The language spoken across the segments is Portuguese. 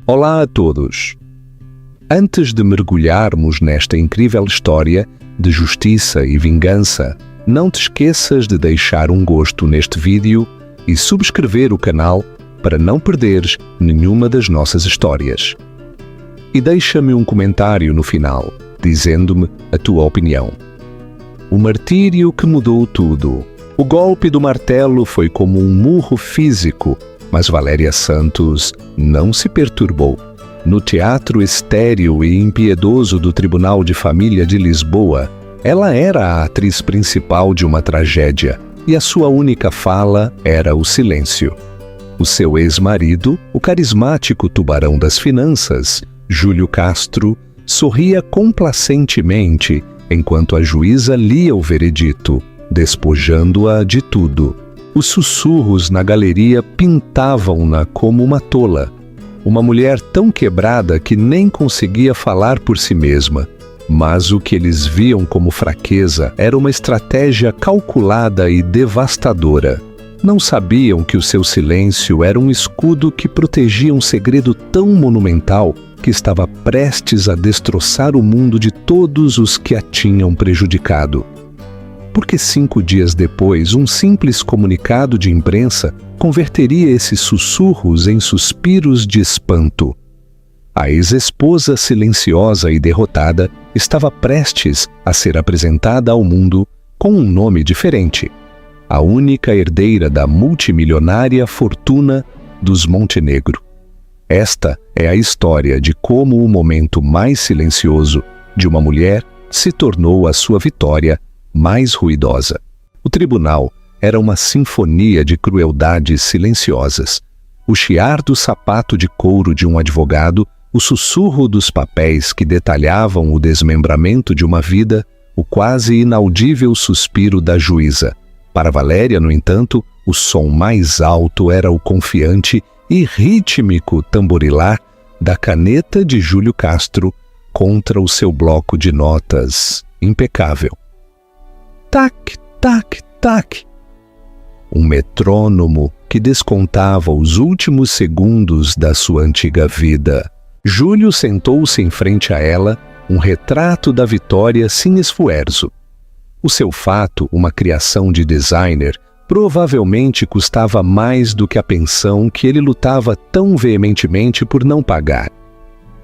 Olá a todos! Antes de mergulharmos nesta incrível história de justiça e vingança, não te esqueças de deixar um gosto neste vídeo e subscrever o canal para não perderes nenhuma das nossas histórias. E deixa-me um comentário no final, dizendo-me a tua opinião. O martírio que mudou tudo. O golpe do martelo foi como um murro físico, mas Valéria Santos não se perturbou. No teatro estéril e impiedoso do Tribunal de Família de Lisboa, ela era a atriz principal de uma tragédia, e a sua única fala era o silêncio. O seu ex-marido, o carismático tubarão das finanças, Júlio Castro, sorria complacentemente enquanto a juíza lia o veredito, despojando-a de tudo. Os sussurros na galeria pintavam-na como uma tola, uma mulher tão quebrada que nem conseguia falar por si mesma. Mas o que eles viam como fraqueza era uma estratégia calculada e devastadora. Não sabiam que o seu silêncio era um escudo que protegia um segredo tão monumental que estava prestes a destroçar o mundo de todos os que a tinham prejudicado. Porque 5 dias depois, um simples comunicado de imprensa converteria esses sussurros em suspiros de espanto. A ex-esposa silenciosa e derrotada estava prestes a ser apresentada ao mundo com um nome diferente. A única herdeira da multimilionária fortuna dos Montenegro. Esta é a história de como o momento mais silencioso de uma mulher se tornou a sua vitória mais ruidosa. O tribunal era uma sinfonia de crueldades silenciosas. O chiar do sapato de couro de um advogado, o sussurro dos papéis que detalhavam o desmembramento de uma vida, o quase inaudível suspiro da juíza. Para Valéria, no entanto, o som mais alto era o confiante e rítmico tamborilar da caneta de Júlio Castro contra o seu bloco de notas impecável. Tac, tac, tac. Um metrônomo que descontava os últimos segundos da sua antiga vida. Júlio sentou-se em frente a ela, um retrato da vitória sem esfuerzo. O seu fato, uma criação de designer, provavelmente custava mais do que a pensão que ele lutava tão veementemente por não pagar.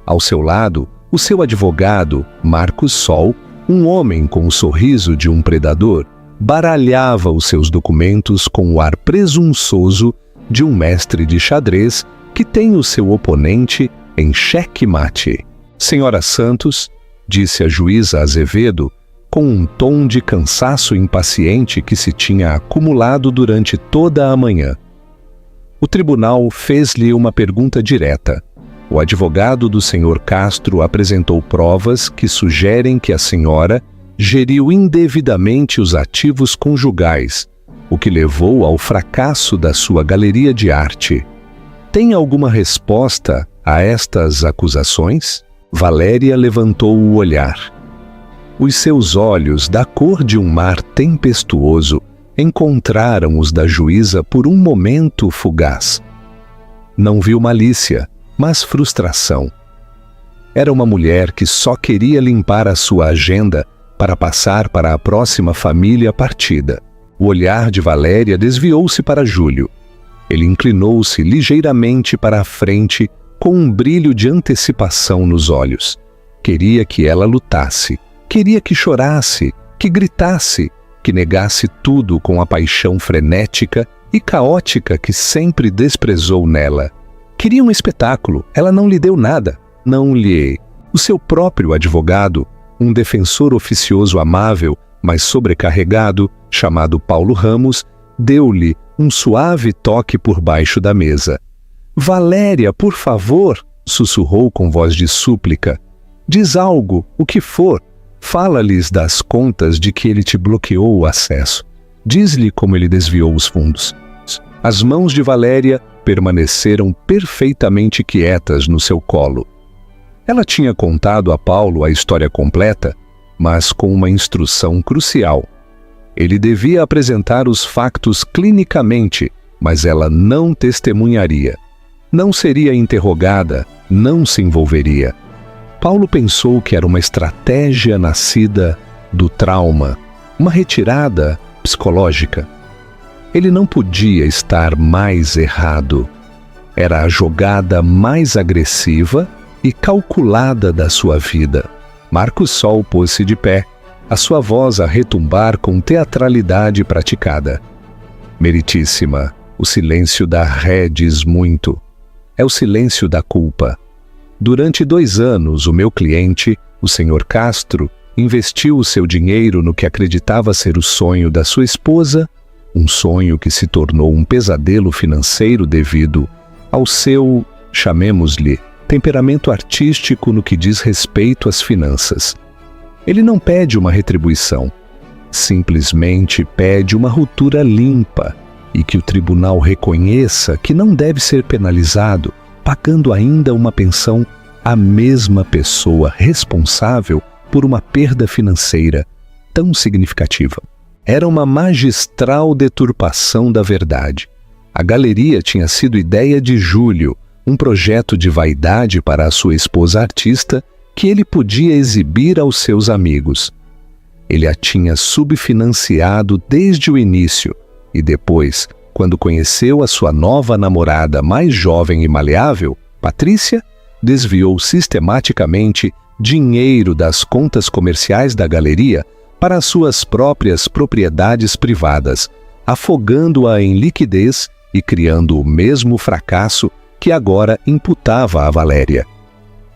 Ao seu lado, o seu advogado, Marcos Sol, um homem com o sorriso de um predador, baralhava os seus documentos com o ar presunçoso de um mestre de xadrez que tem o seu oponente em xeque-mate. Senhora Santos, disse a juíza Azevedo, com um tom de cansaço impaciente que se tinha acumulado durante toda a manhã. O tribunal fez-lhe uma pergunta direta. O advogado do Sr. Castro apresentou provas que sugerem que a senhora geriu indevidamente os ativos conjugais, o que levou ao fracasso da sua galeria de arte. Tem alguma resposta a estas acusações? Valéria levantou o olhar. Os seus olhos, da cor de um mar tempestuoso, encontraram os da juíza por um momento fugaz. Não viu malícia, mas frustração. Era uma mulher que só queria limpar a sua agenda para passar para a próxima família partida. O olhar de Valéria desviou-se para Júlio. Ele inclinou-se ligeiramente para a frente com um brilho de antecipação nos olhos. Queria que ela lutasse. Queria que chorasse, que gritasse, que negasse tudo com a paixão frenética e caótica que sempre desprezou nela. Queria um espetáculo, ela não lhe deu nada. Não lhe. O seu próprio advogado, um defensor oficioso amável, mas sobrecarregado, chamado Paulo Ramos, deu-lhe um suave toque por baixo da mesa. Valéria, por favor, sussurrou com voz de súplica. Diz algo, o que for. Fala-lhes das contas de que ele te bloqueou o acesso. Diz-lhe como ele desviou os fundos. As mãos de Valéria permaneceram perfeitamente quietas no seu colo. Ela tinha contado a Paulo a história completa, mas com uma instrução crucial. Ele devia apresentar os factos clinicamente, mas ela não testemunharia. Não seria interrogada, não se envolveria. Paulo pensou que era uma estratégia nascida do trauma, uma retirada psicológica. Ele não podia estar mais errado. Era a jogada mais agressiva e calculada da sua vida. Marcos Sol pôs-se de pé, a sua voz a retumbar com teatralidade praticada. Meritíssima, o silêncio da ré diz muito. É o silêncio da culpa. Durante 2 anos, o meu cliente, o Sr. Castro, investiu o seu dinheiro no que acreditava ser o sonho da sua esposa, um sonho que se tornou um pesadelo financeiro devido ao seu, chamemos-lhe, temperamento artístico no que diz respeito às finanças. Ele não pede uma retribuição, simplesmente pede uma ruptura limpa e que o tribunal reconheça que não deve ser penalizado, pagando ainda uma pensão à mesma pessoa responsável por uma perda financeira tão significativa. Era uma magistral deturpação da verdade. A galeria tinha sido ideia de Júlio, um projeto de vaidade para a sua esposa artista que ele podia exibir aos seus amigos. Ele a tinha subfinanciado desde o início e depois, quando conheceu a sua nova namorada mais jovem e maleável, Patrícia, desviou sistematicamente dinheiro das contas comerciais da galeria para as suas próprias propriedades privadas, afogando-a em liquidez e criando o mesmo fracasso que agora imputava a Valéria.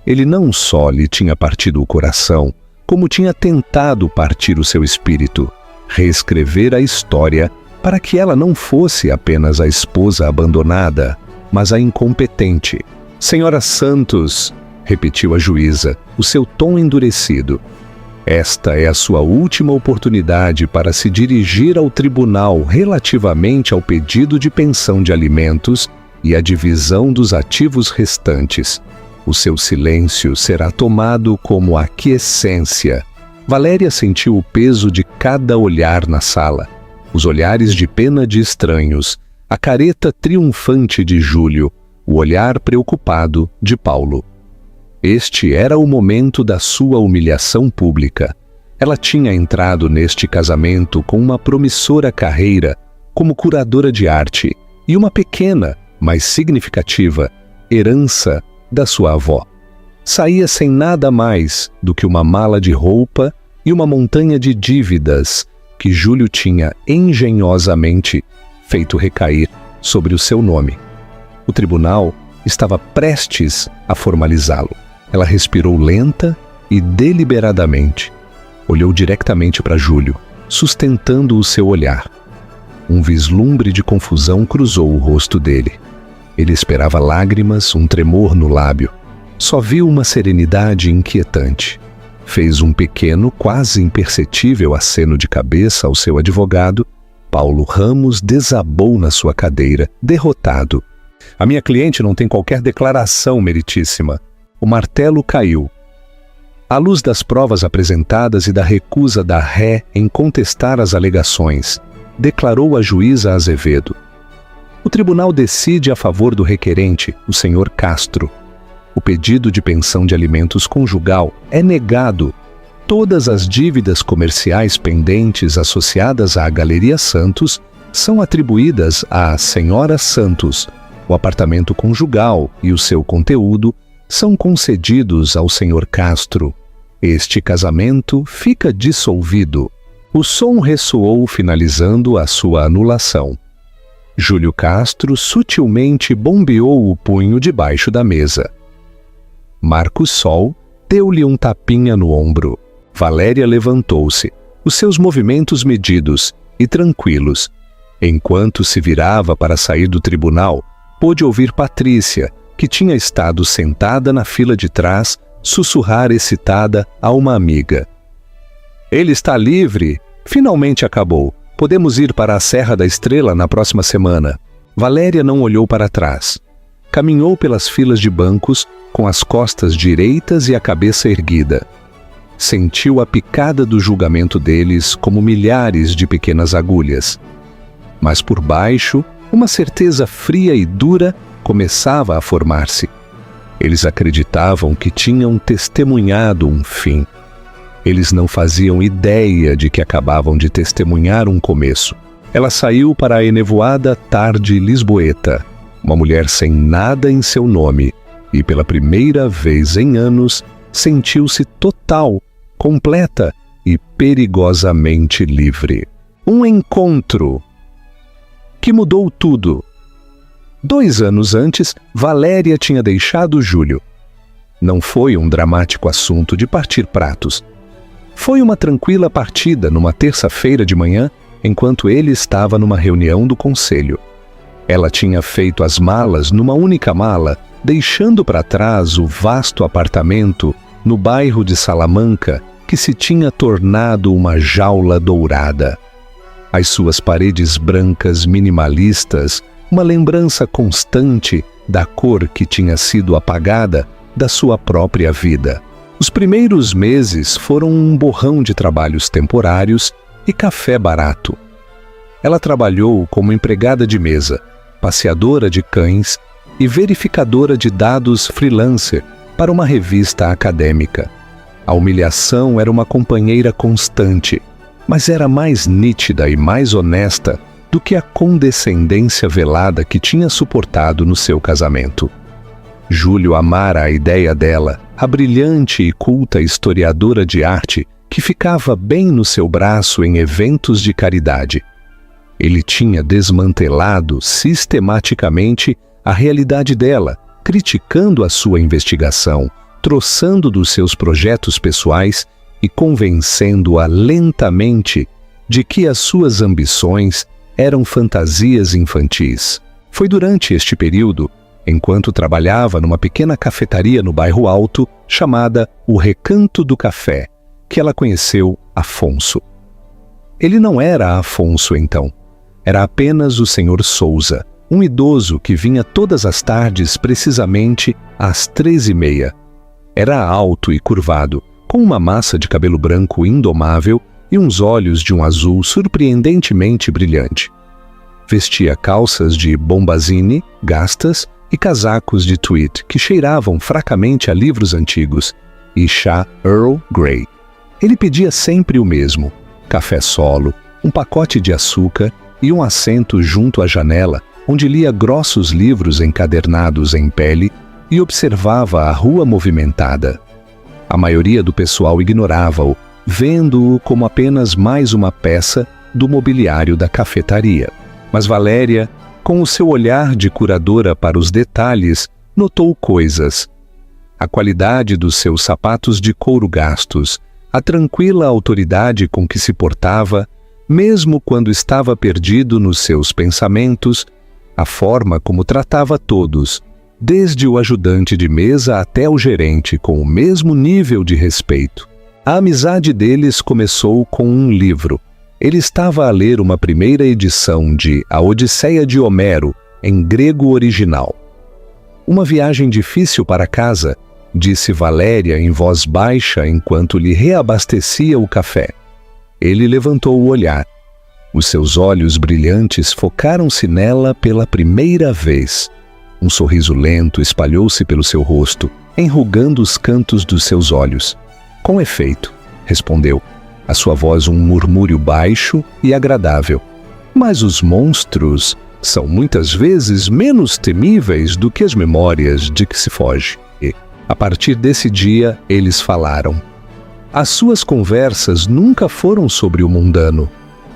Ele não só lhe tinha partido o coração, como tinha tentado partir o seu espírito, reescrever a história para que ela não fosse apenas a esposa abandonada, mas a incompetente. Senhora Santos, repetiu a juíza, o seu tom endurecido. Esta é a sua última oportunidade para se dirigir ao tribunal relativamente ao pedido de pensão de alimentos e a divisão dos ativos restantes. O seu silêncio será tomado como aquiescência. Valéria sentiu o peso de cada olhar na sala, os olhares de pena de estranhos, a careta triunfante de Júlio, o olhar preocupado de Paulo. Este era o momento da sua humilhação pública. Ela tinha entrado neste casamento com uma promissora carreira como curadora de arte e uma pequena, mas significativa, herança da sua avó. Saía sem nada mais do que uma mala de roupa e uma montanha de dívidas que Júlio tinha engenhosamente feito recair sobre o seu nome. O tribunal estava prestes a formalizá-lo. Ela respirou lenta e deliberadamente. Olhou diretamente para Júlio, sustentando o seu olhar. Um vislumbre de confusão cruzou o rosto dele. Ele esperava lágrimas, um tremor no lábio. Só viu uma serenidade inquietante. Fez um pequeno, quase imperceptível aceno de cabeça ao seu advogado. Paulo Ramos desabou na sua cadeira, derrotado. A minha cliente não tem qualquer declaração, meritíssima. O martelo caiu. À luz das provas apresentadas e da recusa da ré em contestar as alegações, declarou a juíza Azevedo. O tribunal decide a favor do requerente, o Sr. Castro. O pedido de pensão de alimentos conjugal é negado. Todas as dívidas comerciais pendentes associadas à Galeria Santos são atribuídas à Senhora Santos. O apartamento conjugal e o seu conteúdo são concedidos ao Sr. Castro. Este casamento fica dissolvido. O som ressoou finalizando a sua anulação. Júlio Castro sutilmente bombeou o punho debaixo da mesa. Marcos Sol deu-lhe um tapinha no ombro. Valéria levantou-se, os seus movimentos medidos e tranquilos. Enquanto se virava para sair do tribunal, pôde ouvir Patrícia, que tinha estado sentada na fila de trás, sussurrar excitada a uma amiga. Ele está livre! Finalmente acabou. Podemos ir para a Serra da Estrela na próxima semana. Valéria não olhou para trás. Caminhou pelas filas de bancos, com as costas direitas e a cabeça erguida. Sentiu a picada do julgamento deles como milhares de pequenas agulhas. Mas por baixo, uma certeza fria e dura começava a formar-se. Eles acreditavam que tinham testemunhado um fim. Eles não faziam ideia de que acabavam de testemunhar um começo. Ela saiu para a enevoada tarde lisboeta, uma mulher sem nada em seu nome, e pela primeira vez em anos sentiu-se total, completa e perigosamente livre. Um encontro que mudou tudo. 2 anos antes, Valéria tinha deixado Júlio. Não foi um dramático assunto de partir pratos. Foi uma tranquila partida numa terça-feira de manhã, enquanto ele estava numa reunião do conselho. Ela tinha feito as malas numa única mala, deixando para trás o vasto apartamento no bairro de Salamanca, que se tinha tornado uma jaula dourada. As suas paredes brancas minimalistas, uma lembrança constante da cor que tinha sido apagada da sua própria vida. Os primeiros meses foram um borrão de trabalhos temporários e café barato. Ela trabalhou como empregada de mesa, passeadora de cães e verificadora de dados freelancer para uma revista acadêmica. A humilhação era uma companheira constante, mas era mais nítida e mais honesta do que a condescendência velada que tinha suportado no seu casamento. Júlio amara a ideia dela, a brilhante e culta historiadora de arte que ficava bem no seu braço em eventos de caridade. Ele tinha desmantelado sistematicamente a realidade dela, criticando a sua investigação, troçando dos seus projetos pessoais e convencendo-a lentamente de que as suas ambições eram fantasias infantis. Foi durante este período, enquanto trabalhava numa pequena cafetaria no bairro Alto, chamada O Recanto do Café, que ela conheceu Afonso. Ele não era Afonso então, era apenas o Sr. Souza, um idoso que vinha todas as tardes precisamente às 13h30. Era alto e curvado, com uma massa de cabelo branco indomável e uns olhos de um azul surpreendentemente brilhante. Vestia calças de bombazine, gastas e casacos de tweed que cheiravam fracamente a livros antigos e chá Earl Grey. Ele pedia sempre o mesmo: café solo, um pacote de açúcar e um assento junto à janela, onde lia grossos livros encadernados em pele e observava a rua movimentada. A maioria do pessoal ignorava-o, vendo-o como apenas mais uma peça do mobiliário da cafetaria. Mas Valéria, com o seu olhar de curadora para os detalhes, notou coisas. A qualidade dos seus sapatos de couro gastos, a tranquila autoridade com que se portava, mesmo quando estava perdido nos seus pensamentos, a forma como tratava todos, desde o ajudante de mesa até o gerente, com o mesmo nível de respeito. A amizade deles começou com um livro. Ele estava a ler uma primeira edição de A Odisseia de Homero, em grego original. Uma viagem difícil para casa, disse Valéria em voz baixa enquanto lhe reabastecia o café. Ele levantou o olhar. Os seus olhos brilhantes focaram-se nela pela primeira vez. Um sorriso lento espalhou-se pelo seu rosto, enrugando os cantos dos seus olhos. Com efeito, respondeu, a sua voz um murmúrio baixo e agradável. Mas os monstros são muitas vezes menos temíveis do que as memórias de que se foge. E, a partir desse dia, eles falaram. As suas conversas nunca foram sobre o mundano.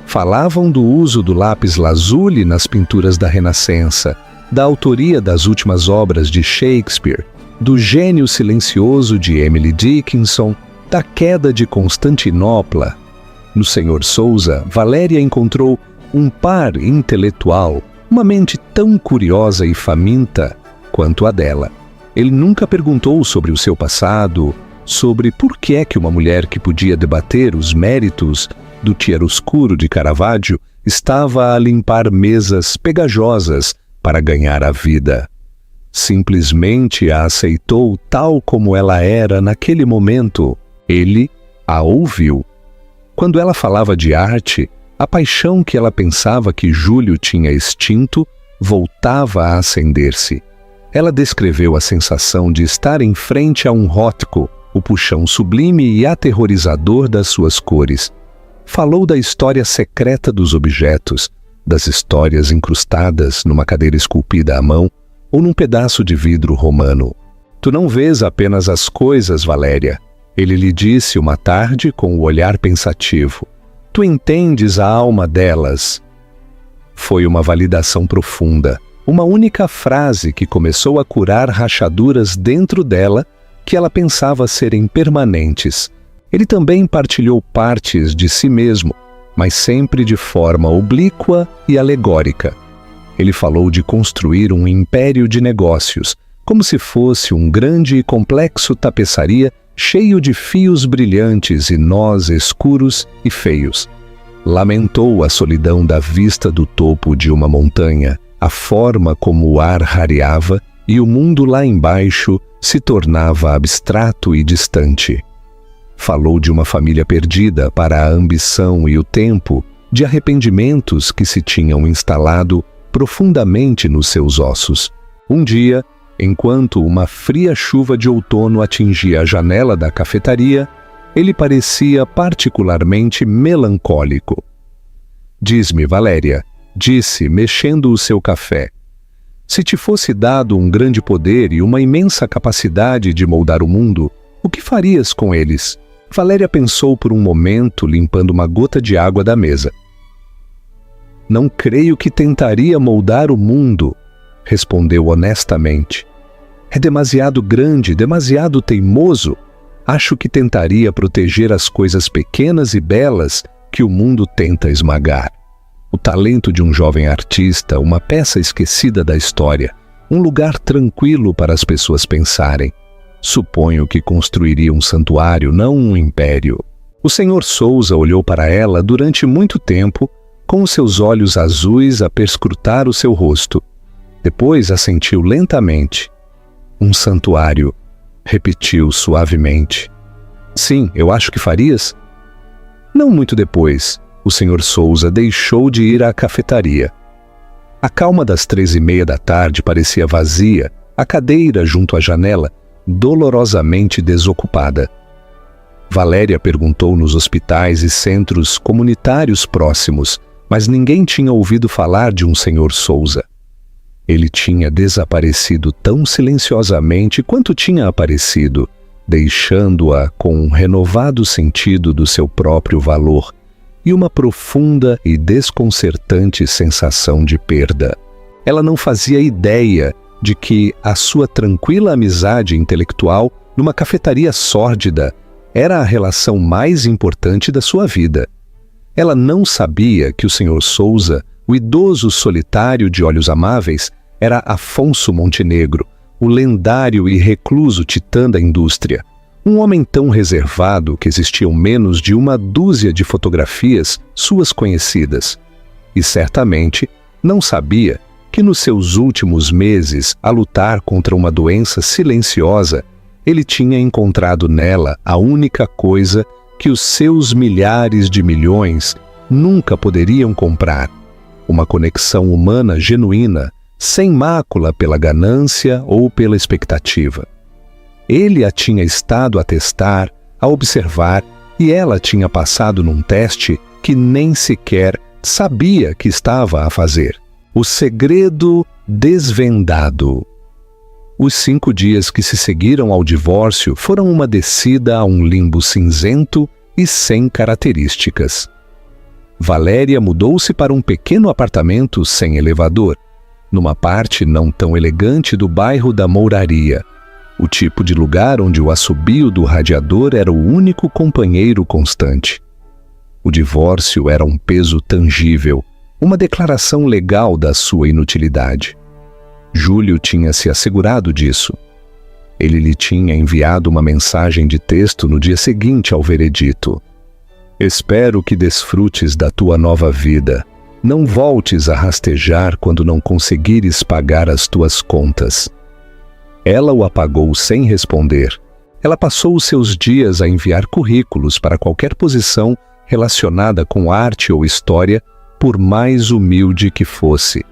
Falavam do uso do lápis lazuli nas pinturas da Renascença, da autoria das últimas obras de Shakespeare, do gênio silencioso de Emily Dickinson, da queda de Constantinopla. No Sr. Souza, Valéria encontrou um par intelectual, uma mente tão curiosa e faminta quanto a dela. Ele nunca perguntou sobre o seu passado, sobre por que é que uma mulher que podia debater os méritos do chiaroscuro de Caravaggio estava a limpar mesas pegajosas para ganhar a vida. Simplesmente a aceitou tal como ela era naquele momento. Ele a ouviu. Quando ela falava de arte, a paixão que ela pensava que Júlio tinha extinto voltava a acender-se. Ela descreveu a sensação de estar em frente a um Rothko, o puxão sublime e aterrorizador das suas cores. Falou da história secreta dos objetos, das histórias incrustadas numa cadeira esculpida à mão ou num pedaço de vidro romano. Tu não vês apenas as coisas, Valéria, ele lhe disse uma tarde com o olhar pensativo. Tu entendes a alma delas. Foi uma validação profunda, uma única frase que começou a curar rachaduras dentro dela que ela pensava serem permanentes. Ele também partilhou partes de si mesmo, mas sempre de forma oblíqua e alegórica. Ele falou de construir um império de negócios, como se fosse um grande e complexo tapeçaria cheio de fios brilhantes e nós escuros e feios. Lamentou a solidão da vista do topo de uma montanha, a forma como o ar rareava e o mundo lá embaixo se tornava abstrato e distante. Falou de uma família perdida para a ambição e o tempo, de arrependimentos que se tinham instalado profundamente nos seus ossos. Um dia, enquanto uma fria chuva de outono atingia a janela da cafetaria, ele parecia particularmente melancólico. Diz-me, Valéria, disse, mexendo o seu café, se te fosse dado um grande poder e uma imensa capacidade de moldar o mundo, o que farias com eles? Valéria pensou por um momento, limpando uma gota de água da mesa. Não creio que tentaria moldar o mundo, respondeu honestamente. É demasiado grande, demasiado teimoso. Acho que tentaria proteger as coisas pequenas e belas que o mundo tenta esmagar. O talento de um jovem artista, uma peça esquecida da história, um lugar tranquilo para as pessoas pensarem. Suponho que construiria um santuário, não um império. O Sr. Souza olhou para ela durante muito tempo, com os seus olhos azuis a perscrutar o seu rosto. Depois assentiu lentamente. Um santuário, repetiu suavemente. Sim, eu acho que farias. Não muito depois, o Sr. Souza deixou de ir à cafetaria. A calma das 3:30 da tarde parecia vazia, a cadeira junto à janela, dolorosamente desocupada. Valéria perguntou nos hospitais e centros comunitários próximos, mas ninguém tinha ouvido falar de um Sr. Souza. Ele tinha desaparecido tão silenciosamente quanto tinha aparecido, deixando-a com um renovado sentido do seu próprio valor e uma profunda e desconcertante sensação de perda. Ela não fazia ideia de que a sua tranquila amizade intelectual numa cafetaria sórdida era a relação mais importante da sua vida. Ela não sabia que o Sr. Souza, o idoso solitário de olhos amáveis, era Afonso Montenegro, o lendário e recluso titã da indústria, um homem tão reservado que existiam menos de uma dúzia de fotografias suas conhecidas. E certamente não sabia que nos seus últimos meses, a lutar contra uma doença silenciosa, ele tinha encontrado nela a única coisa que os seus milhares de milhões nunca poderiam comprar: uma conexão humana genuína, sem mácula pela ganância ou pela expectativa. Ele a tinha estado a testar, a observar, e ela tinha passado num teste que nem sequer sabia que estava a fazer. O segredo desvendado. Os 5 dias que se seguiram ao divórcio foram uma descida a um limbo cinzento e sem características. Valéria mudou-se para um pequeno apartamento sem elevador, numa parte não tão elegante do bairro da Mouraria, o tipo de lugar onde o assobio do radiador era o único companheiro constante. O divórcio era um peso tangível, uma declaração legal da sua inutilidade. Júlio tinha se assegurado disso. Ele lhe tinha enviado uma mensagem de texto no dia seguinte ao veredito. Espero que desfrutes da tua nova vida. Não voltes a rastejar quando não conseguires pagar as tuas contas. Ela o apagou sem responder. Ela passou os seus dias a enviar currículos para qualquer posição relacionada com arte ou história, por mais humilde que fosse.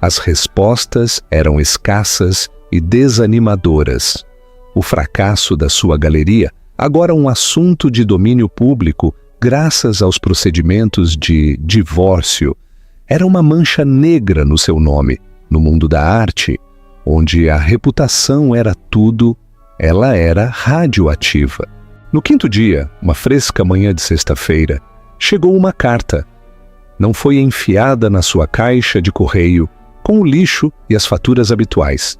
As respostas eram escassas e desanimadoras. O fracasso da sua galeria, agora um assunto de domínio público graças aos procedimentos de divórcio, era uma mancha negra no seu nome. No mundo da arte, onde a reputação era tudo, ela era radioativa. No quinto dia, uma fresca manhã de sexta-feira, chegou uma carta. Não foi enfiada na sua caixa de correio com o lixo e as faturas habituais.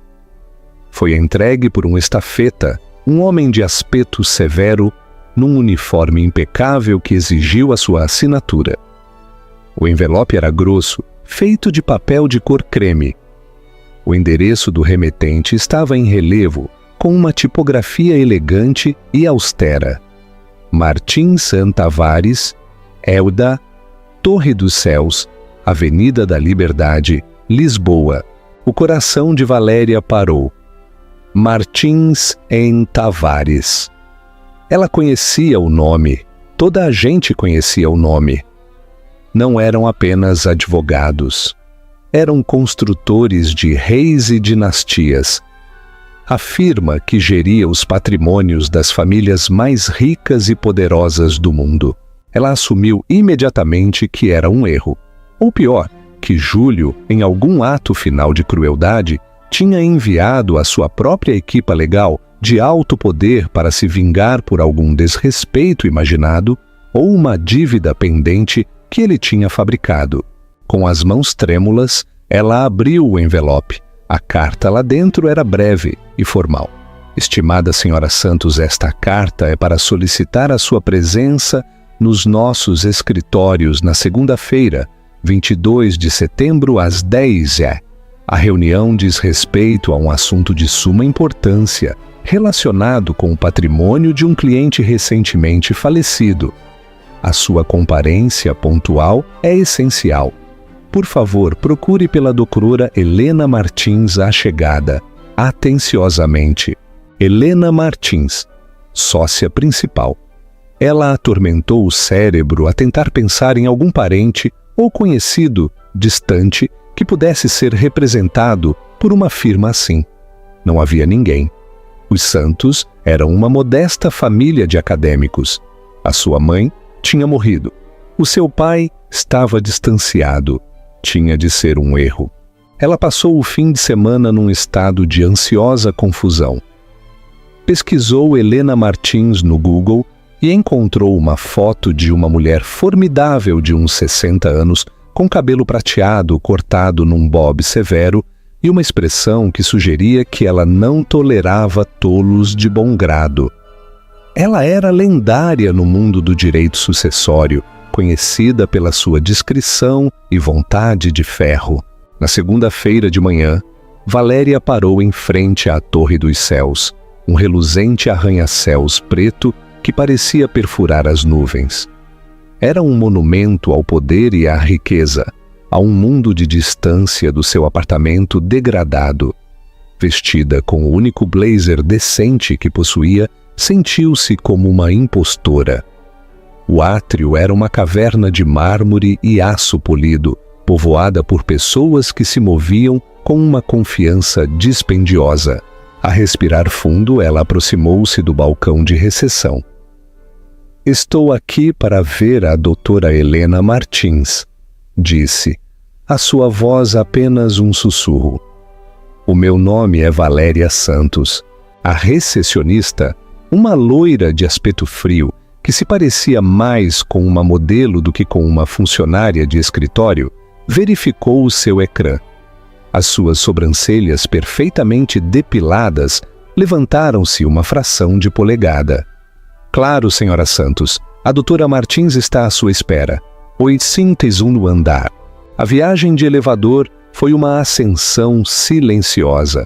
Foi entregue por um estafeta, um homem de aspecto severo, num uniforme impecável que exigiu a sua assinatura. O envelope era grosso, feito de papel de cor creme. O endereço do remetente estava em relevo, com uma tipografia elegante e austera. Martins N. Tavares, Elda, Torre dos Céus, Avenida da Liberdade, Lisboa. O coração de Valéria parou. Martins N. Tavares. Ela conhecia o nome, toda a gente conhecia o nome. Não eram apenas advogados. Eram construtores de reis e dinastias. A firma que geria os patrimônios das famílias mais ricas e poderosas do mundo. Ela assumiu imediatamente que era um erro. Ou pior, que Júlio, em algum ato final de crueldade, tinha enviado a sua própria equipa legal de alto poder para se vingar por algum desrespeito imaginado ou uma dívida pendente que ele tinha fabricado. Com as mãos trêmulas, ela abriu o envelope. A carta lá dentro era breve e formal. Estimada Sra. Santos, esta carta é para solicitar a sua presença nos nossos escritórios na segunda-feira, 22 de setembro, às 10h. A reunião diz respeito a um assunto de suma importância, relacionado com o patrimônio de um cliente recentemente falecido. A sua comparência pontual é essencial. Por favor, procure pela doutora Helena Martins à chegada. Atenciosamente. Helena Martins, sócia principal. Ela atormentou o cérebro a tentar pensar em algum parente ou conhecido, distante, que pudesse ser representado por uma firma assim. Não havia ninguém. Os Santos eram uma modesta família de acadêmicos. A sua mãe tinha morrido. O seu pai estava distanciado. Tinha de ser um erro. Ela passou o fim de semana num estado de ansiosa confusão. Pesquisou Helena Martins no Google e encontrou uma foto de uma mulher formidável de uns 60 anos, com cabelo prateado cortado num bob severo e uma expressão que sugeria que ela não tolerava tolos de bom grado. Ela era lendária no mundo do direito sucessório, conhecida pela sua discrição e vontade de ferro. Na segunda-feira de manhã, Valéria parou em frente à Torre dos Céus, um reluzente arranha-céus preto que parecia perfurar as nuvens. Era um monumento ao poder e à riqueza, a um mundo de distância do seu apartamento degradado. Vestida com o único blazer decente que possuía, sentiu-se como uma impostora. O átrio era uma caverna de mármore e aço polido, povoada por pessoas que se moviam com uma confiança dispendiosa. A respirar fundo, ela aproximou-se do balcão de recepção. «Estou aqui para ver a doutora Helena Martins», disse, a sua voz apenas um sussurro. «O meu nome é Valéria Santos». A recepcionista, uma loira de aspecto frio, que se parecia mais com uma modelo do que com uma funcionária de escritório, verificou o seu ecrã. As suas sobrancelhas perfeitamente depiladas levantaram-se uma fração de polegada. «Claro, Sra. Santos, a doutora Martins está à sua espera. 801 andar». A viagem de elevador foi uma ascensão silenciosa.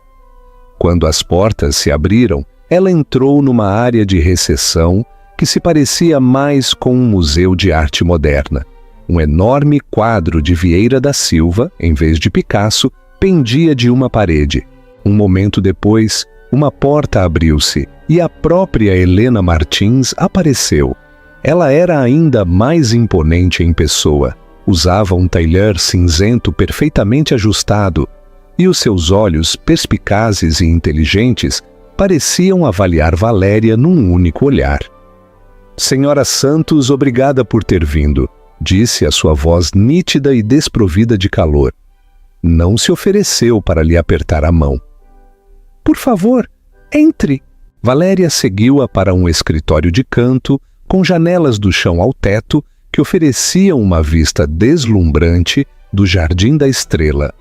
Quando as portas se abriram, ela entrou numa área de recepção que se parecia mais com um museu de arte moderna. Um enorme quadro de Vieira da Silva, em vez de Picasso, pendia de uma parede. Um momento depois, uma porta abriu-se e a própria Helena Martins apareceu. Ela era ainda mais imponente em pessoa. Usava um tailleur cinzento perfeitamente ajustado, e os seus olhos, perspicazes e inteligentes, pareciam avaliar Valéria num único olhar. Senhora Santos, obrigada por ter vindo, disse a sua voz nítida e desprovida de calor. Não se ofereceu para lhe apertar a mão. Por favor, entre. Valéria seguiu-a para um escritório de canto, com janelas do chão ao teto, que ofereciam uma vista deslumbrante do Jardim da Estrela.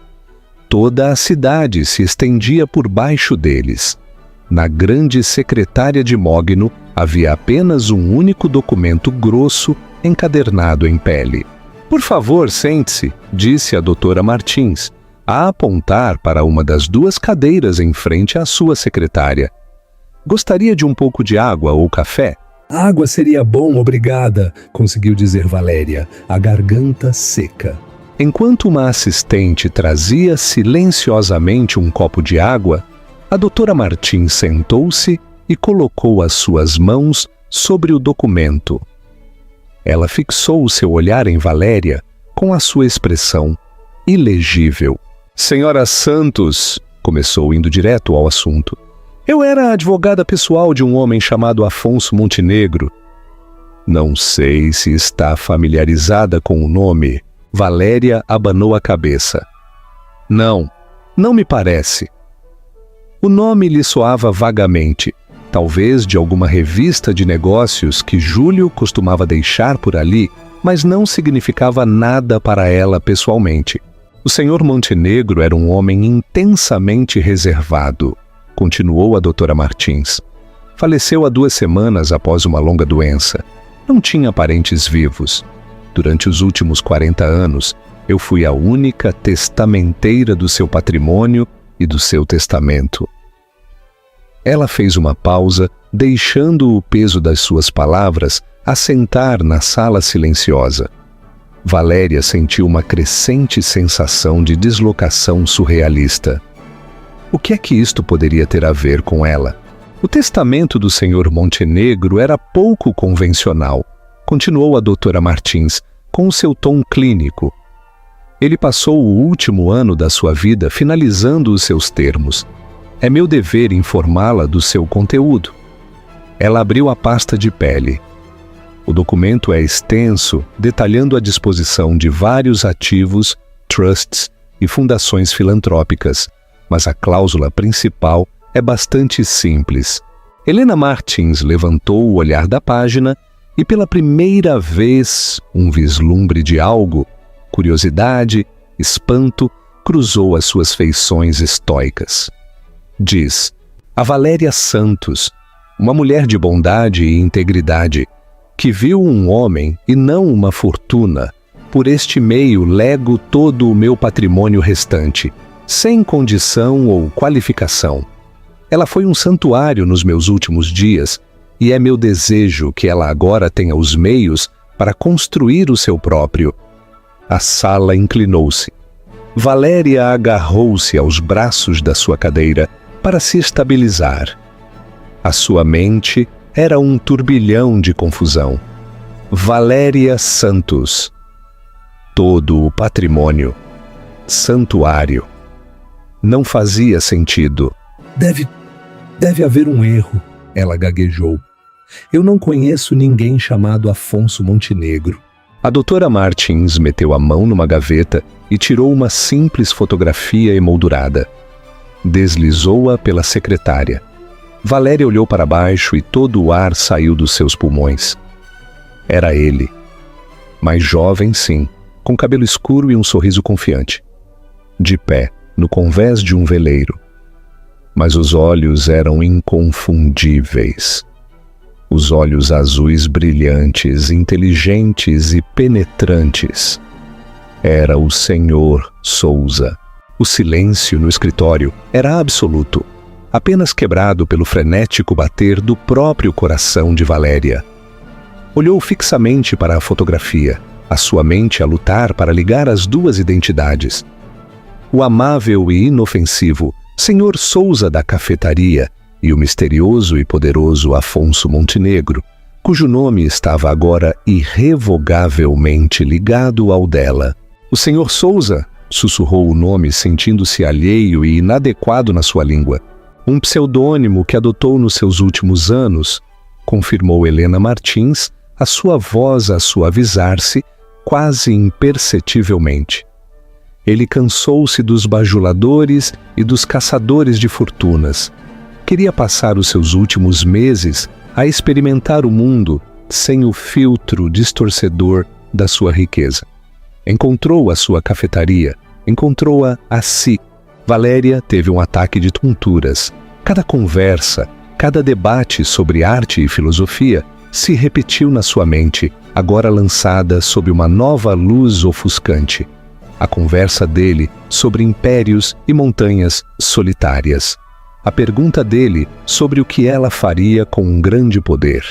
Toda a cidade se estendia por baixo deles. Na grande secretária de mogno havia apenas um único documento grosso encadernado em pele. Por favor, sente-se, disse a doutora Martins, a apontar para uma das duas cadeiras em frente à sua secretária. Gostaria de um pouco de água ou café? Água seria bom, obrigada, conseguiu dizer Valéria, a garganta seca. Enquanto uma assistente trazia silenciosamente um copo de água, a doutora Martins sentou-se e colocou as suas mãos sobre o documento. Ela fixou o seu olhar em Valéria com a sua expressão ilegível. Senhora Santos, começou indo direto ao assunto, eu era a advogada pessoal de um homem chamado Afonso Montenegro. Não sei se está familiarizada com o nome. Valéria abanou a cabeça. Não me parece. O nome lhe soava vagamente, talvez de alguma revista de negócios que Júlio costumava deixar por ali, mas não significava nada para ela pessoalmente. O senhor Montenegro era um homem intensamente reservado, continuou a doutora Martins. Faleceu há 2 semanas após uma longa doença. Não tinha parentes vivos. Durante os últimos 40 anos, eu fui a única testamenteira do seu patrimônio e do seu testamento. Ela fez uma pausa, deixando o peso das suas palavras assentar na sala silenciosa. Valéria sentiu uma crescente sensação de deslocação surrealista. O que é que isto poderia ter a ver com ela? O testamento do senhor Montenegro era pouco convencional, continuou a doutora Martins, com o seu tom clínico. Ele passou o último ano da sua vida finalizando os seus termos. É meu dever informá-la do seu conteúdo. Ela abriu a pasta de pele. O documento é extenso, detalhando a disposição de vários ativos, trusts e fundações filantrópicas, mas a cláusula principal é bastante simples. Helena Martins levantou o olhar da página e pela primeira vez um vislumbre de algo, curiosidade, espanto, cruzou as suas feições estoicas. Diz, a Valéria Santos, uma mulher de bondade e integridade, que viu um homem e não uma fortuna, por este meio lego todo o meu patrimônio restante, sem condição ou qualificação. Ela foi um santuário nos meus últimos dias, e é meu desejo que ela agora tenha os meios para construir o seu próprio. A sala inclinou-se. Valéria agarrou-se aos braços da sua cadeira para se estabilizar. A sua mente era um turbilhão de confusão. Valéria Santos. Todo o patrimônio. Santuário. Não fazia sentido. Deve haver um erro, ela gaguejou. Eu não conheço ninguém chamado Afonso Montenegro. A doutora Martins meteu a mão numa gaveta e tirou uma simples fotografia emoldurada. Deslizou-a pela secretária. Valéria olhou para baixo e todo o ar saiu dos seus pulmões. Era ele. Mais jovem, sim, com cabelo escuro e um sorriso confiante. De pé, no convés de um veleiro. Mas os olhos eram inconfundíveis. Os olhos azuis brilhantes, inteligentes e penetrantes. Era o senhor Souza. O silêncio no escritório era absoluto, apenas quebrado pelo frenético bater do próprio coração de Valéria. Olhou fixamente para a fotografia, a sua mente a lutar para ligar as duas identidades. O amável e inofensivo senhor Souza da cafetaria e o misterioso e poderoso Afonso Montenegro, cujo nome estava agora irrevogavelmente ligado ao dela. O Sr. Souza, sussurrou o nome, sentindo-se alheio e inadequado na sua língua. Um pseudônimo que adotou nos seus últimos anos, confirmou Helena Martins, a sua voz a suavizar-se quase imperceptivelmente. Ele cansou-se dos bajuladores e dos caçadores de fortunas. Queria passar os seus últimos meses a experimentar o mundo sem o filtro distorcedor da sua riqueza. Encontrou a sua cafetaria, encontrou-a a si. Valéria teve um ataque de tonturas. Cada conversa, cada debate sobre arte e filosofia se repetiu na sua mente, agora lançada sob uma nova luz ofuscante. A conversa dele sobre impérios e montanhas solitárias. A pergunta dele sobre o que ela faria com um grande poder.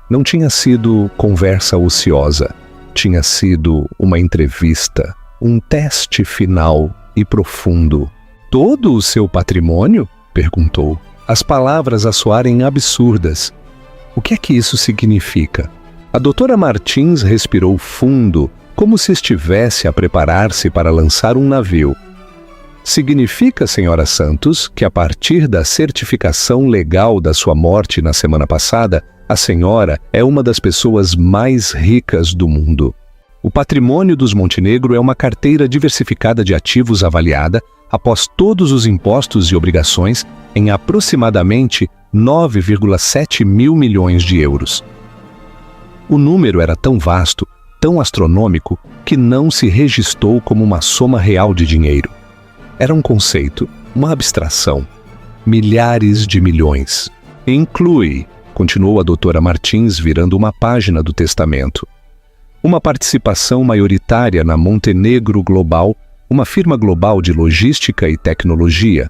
Não tinha sido conversa ociosa. Tinha sido uma entrevista, um teste final e profundo. Todo o seu patrimônio? Perguntou, as palavras a soarem absurdas. O que é que isso significa? A doutora Martins respirou fundo, como se estivesse a preparar-se para lançar um navio. Significa, senhora Santos, que a partir da certificação legal da sua morte na semana passada, a senhora é uma das pessoas mais ricas do mundo. O patrimônio dos Montenegro é uma carteira diversificada de ativos avaliada, após todos os impostos e obrigações, em aproximadamente 9,7 mil milhões de euros. O número era tão vasto, tão astronômico, que não se registrou como uma soma real de dinheiro. Era um conceito, uma abstração. Milhares de milhões. Inclui, continuou a doutora Martins virando uma página do testamento, uma participação maioritária na Montenegro Global, uma firma global de logística e tecnologia,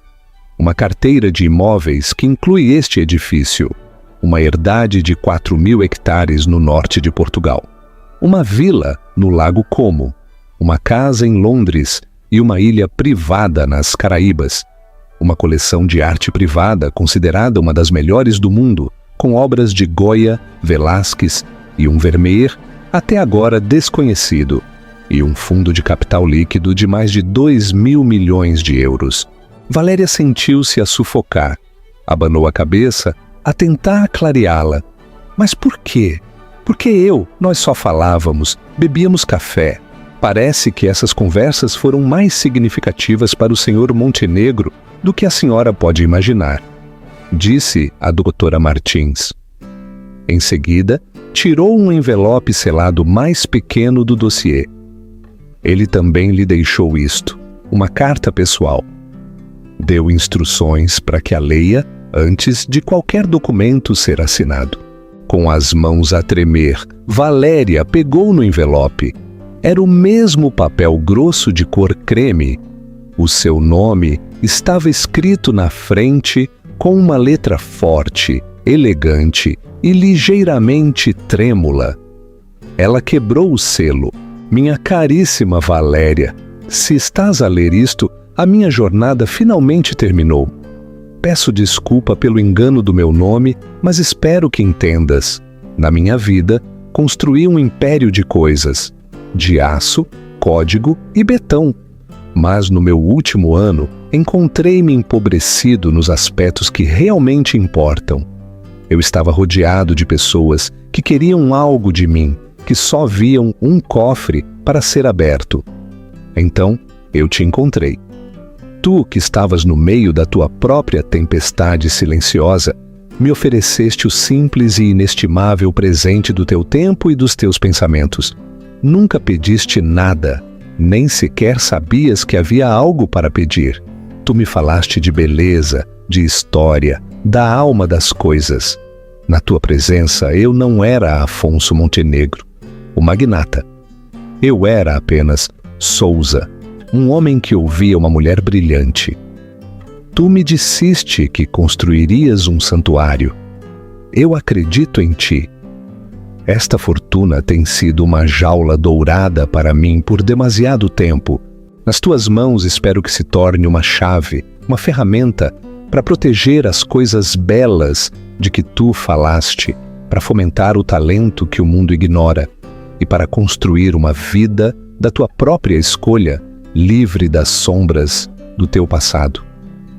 uma carteira de imóveis que inclui este edifício, uma herdade de 4.000 hectares no norte de Portugal, uma vila no Lago Como, uma casa em Londres e uma ilha privada nas Caraíbas, uma coleção de arte privada considerada uma das melhores do mundo, com obras de Goya, Velázquez e um Vermeer, até agora desconhecido, e um fundo de capital líquido de mais de 2.000 milhões de euros. Valéria sentiu-se a sufocar, abanou a cabeça, a tentar clareá-la. Mas por quê? Porque nós só falávamos, bebíamos café. Parece que essas conversas foram mais significativas para o senhor Montenegro do que a senhora pode imaginar, disse a doutora Martins. Em seguida, tirou um envelope selado mais pequeno do dossiê. Ele também lhe deixou isto, uma carta pessoal. Deu instruções para que a leia antes de qualquer documento ser assinado. Com as mãos a tremer, Valéria pegou no envelope. Era o mesmo papel grosso de cor creme. O seu nome estava escrito na frente com uma letra forte, elegante e ligeiramente trêmula. Ela quebrou o selo. Minha caríssima Valéria, se estás a ler isto, a minha jornada finalmente terminou. Peço desculpa pelo engano do meu nome, mas espero que entendas. Na minha vida, construí um império de coisas, de aço, código e betão. Mas no meu último ano, encontrei-me empobrecido nos aspectos que realmente importam. Eu estava rodeado de pessoas que queriam algo de mim, que só viam um cofre para ser aberto. Então, eu te encontrei. Tu, que estavas no meio da tua própria tempestade silenciosa, me ofereceste o simples e inestimável presente do teu tempo e dos teus pensamentos. Nunca pediste nada, nem sequer sabias que havia algo para pedir. Tu me falaste de beleza, de história, da alma das coisas. Na tua presença, eu não era Afonso Montenegro, o magnata. Eu era apenas Souza, um homem que ouvia uma mulher brilhante. Tu me disseste que construirias um santuário. Eu acredito em ti. Esta fortuna tem sido uma jaula dourada para mim por demasiado tempo. Nas tuas mãos espero que se torne uma chave, uma ferramenta para proteger as coisas belas de que tu falaste para fomentar o talento que o mundo ignora e para construir uma vida da tua própria escolha, livre das sombras do teu passado.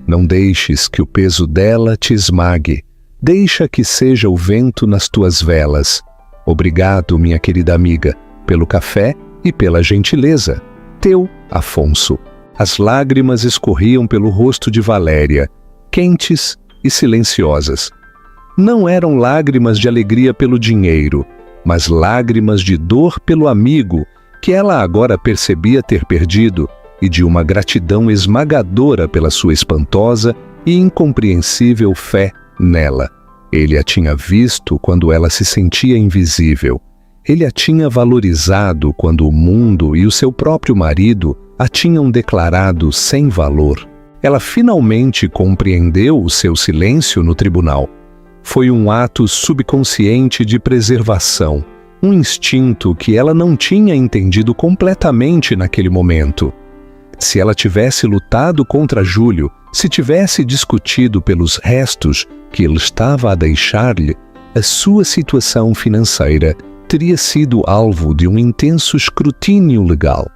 Não deixes que o peso dela te esmague. Deixa que seja o vento nas tuas velas. Obrigado, minha querida amiga, pelo café e pela gentileza. Teu Afonso. As lágrimas escorriam pelo rosto de Valéria, quentes e silenciosas. Não eram lágrimas de alegria pelo dinheiro, mas lágrimas de dor pelo amigo que ela agora percebia ter perdido e de uma gratidão esmagadora pela sua espantosa e incompreensível fé nela. Ele a tinha visto quando ela se sentia invisível. Ele a tinha valorizado quando o mundo e o seu próprio marido a tinham declarado sem valor. Ela finalmente compreendeu o seu silêncio no tribunal. Foi um ato subconsciente de preservação, um instinto que ela não tinha entendido completamente naquele momento. Se ela tivesse lutado contra Júlio, se tivesse discutido pelos restos que ele estava a deixar-lhe, a sua situação financeira teria sido alvo de um intenso escrutínio legal.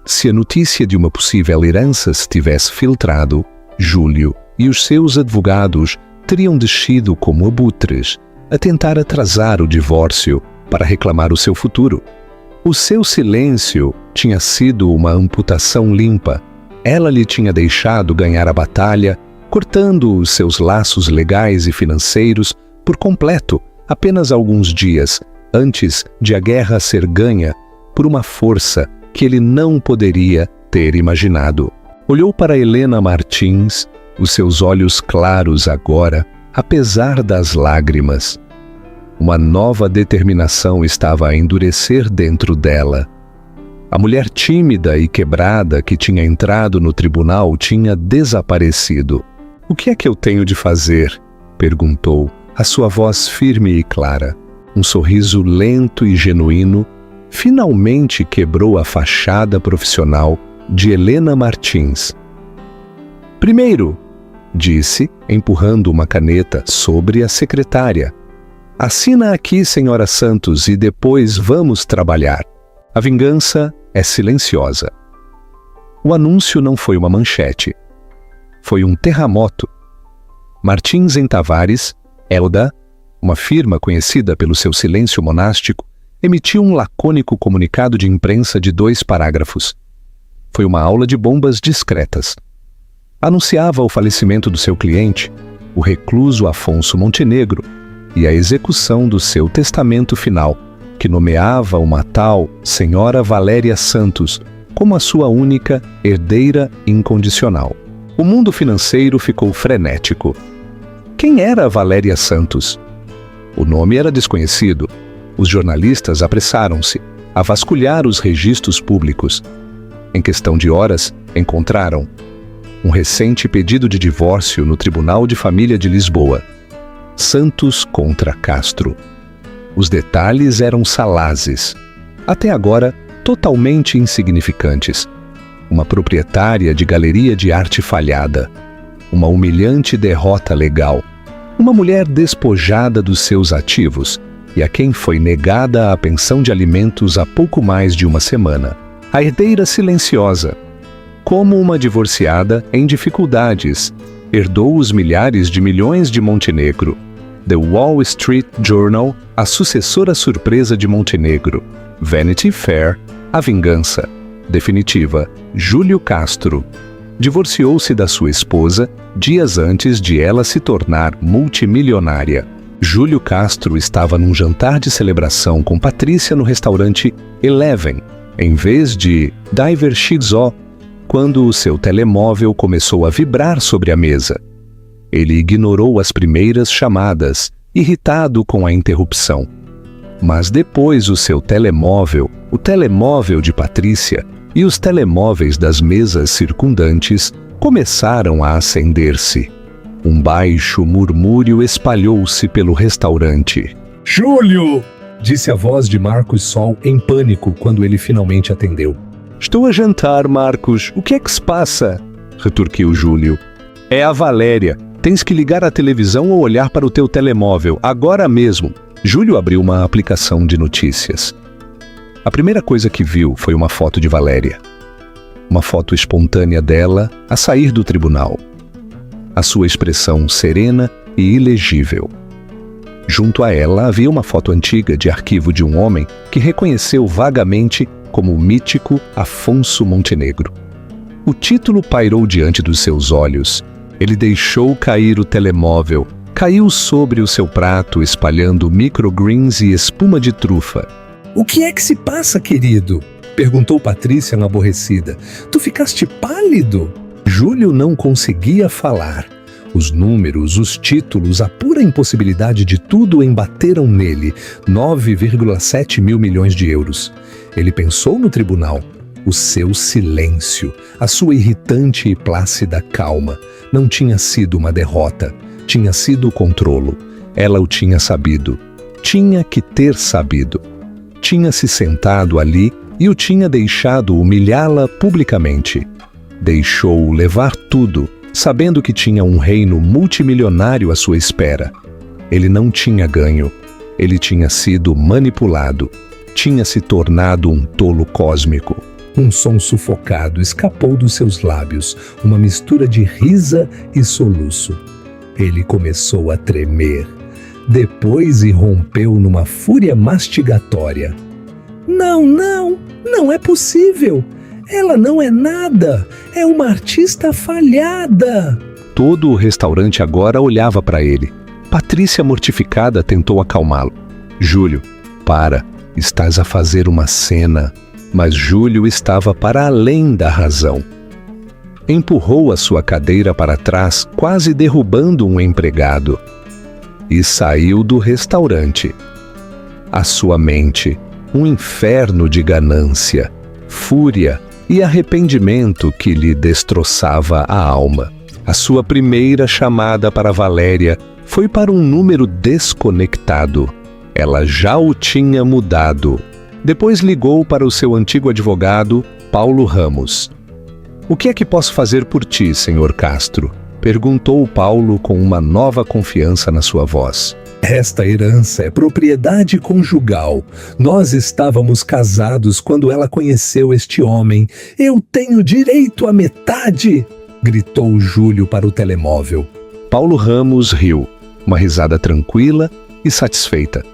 Se a notícia de uma possível herança se tivesse filtrado, Júlio e os seus advogados teriam descido como abutres a tentar atrasar o divórcio para reclamar o seu futuro. O seu silêncio tinha sido uma amputação limpa. Ela lhe tinha deixado ganhar a batalha, cortando os seus laços legais e financeiros por completo, apenas alguns dias antes de a guerra ser ganha por uma força que ele não poderia ter imaginado. Olhou para Helena Martins, os seus olhos claros agora, apesar das lágrimas. Uma nova determinação estava a endurecer dentro dela. A mulher tímida e quebrada que tinha entrado no tribunal tinha desaparecido. "O que é que eu tenho de fazer?" perguntou, a sua voz firme e clara. Um sorriso lento e genuíno finalmente quebrou a fachada profissional de Helena Martins. "Primeiro", disse, empurrando uma caneta sobre a secretária. "Assina aqui, senhora Santos, e depois vamos trabalhar. A vingança é silenciosa." O anúncio não foi uma manchete. Foi um terremoto. Martins em Tavares, Elda, uma firma conhecida pelo seu silêncio monástico, emitiu um lacônico comunicado de imprensa de 2 parágrafos. Foi uma aula de bombas discretas. Anunciava o falecimento do seu cliente, o recluso Afonso Montenegro, e a execução do seu testamento final, que nomeava uma tal Senhora Valéria Santos como a sua única herdeira incondicional. O mundo financeiro ficou frenético. Quem era Valéria Santos? O nome era desconhecido. Os jornalistas apressaram-se a vasculhar os registros públicos. Em questão de horas, encontraram um recente pedido de divórcio no Tribunal de Família de Lisboa. Santos contra Castro. Os detalhes eram salazes, até agora totalmente insignificantes. Uma proprietária de galeria de arte falhada. Uma humilhante derrota legal. Uma mulher despojada dos seus ativos e a quem foi negada a pensão de alimentos há pouco mais de uma semana. A herdeira silenciosa. Como uma divorciada em dificuldades, herdou os milhares de milhões de Montenegro. The Wall Street Journal, a sucessora surpresa de Montenegro. Vanity Fair, a vingança. Definitiva, Júlio Castro. Divorciou-se da sua esposa dias antes de ela se tornar multimilionária. Júlio Castro estava num jantar de celebração com Patrícia no restaurante Eleven, em vez de Diver XO, quando o seu telemóvel começou a vibrar sobre a mesa. Ele ignorou as primeiras chamadas, irritado com a interrupção. Mas depois o seu telemóvel, o telemóvel de Patrícia e os telemóveis das mesas circundantes começaram a acender-se. Um baixo murmúrio espalhou-se pelo restaurante. "Júlio!" disse a voz de Marcos Sol em pânico quando ele finalmente atendeu. "Estou a jantar, Marcos. O que é que se passa?" retorquiu Júlio. "É a Valéria. Tens que ligar a televisão ou olhar para o teu telemóvel, agora mesmo." Júlio abriu uma aplicação de notícias. A primeira coisa que viu foi uma foto de Valéria. Uma foto espontânea dela a sair do tribunal. A sua expressão serena e ilegível. Junto a ela havia uma foto antiga de arquivo de um homem que reconheceu vagamente como o mítico Afonso Montenegro. O título pairou diante dos seus olhos. Ele deixou cair o telemóvel, caiu sobre o seu prato, espalhando microgreens e espuma de trufa. O que é que se passa, querido? Perguntou Patrícia aborrecida. Tu ficaste pálido? Júlio não conseguia falar. Os números, os títulos, a pura impossibilidade de tudo embateram nele. 9,7 mil milhões de euros. Ele pensou no tribunal. O seu silêncio, a sua irritante e plácida calma. Não tinha sido uma derrota. Tinha sido o controlo. Ela o tinha sabido. Tinha que ter sabido. Tinha se sentado ali e o tinha deixado humilhá-la publicamente. Deixou-o levar tudo, sabendo que tinha um reino multimilionário à sua espera. Ele não tinha ganho. Ele tinha sido manipulado. Tinha se tornado um tolo cósmico. Um som sufocado escapou dos seus lábios, uma mistura de risa e soluço. Ele começou a tremer. Depois irrompeu numa fúria mastigatória. Não é possível. Ela não é nada. É uma artista falhada. Todo o restaurante agora olhava para ele. Patrícia, mortificada, tentou acalmá-lo. Júlio, para. Estás a fazer uma cena. Mas Júlio estava para além da razão. Empurrou a sua cadeira para trás, quase derrubando um empregado. E saiu do restaurante. A sua mente, um inferno de ganância, fúria e arrependimento que lhe destroçava a alma. A sua primeira chamada para Valéria foi para um número desconectado. Ela já o tinha mudado. Depois ligou para o seu antigo advogado, Paulo Ramos. O que é que posso fazer por ti, senhor Castro? Perguntou Paulo com uma nova confiança na sua voz. Esta herança é propriedade conjugal. Nós estávamos casados quando ela conheceu este homem. Eu tenho direito à metade! Gritou Júlio para o telemóvel. Paulo Ramos riu, uma risada tranquila e satisfeita.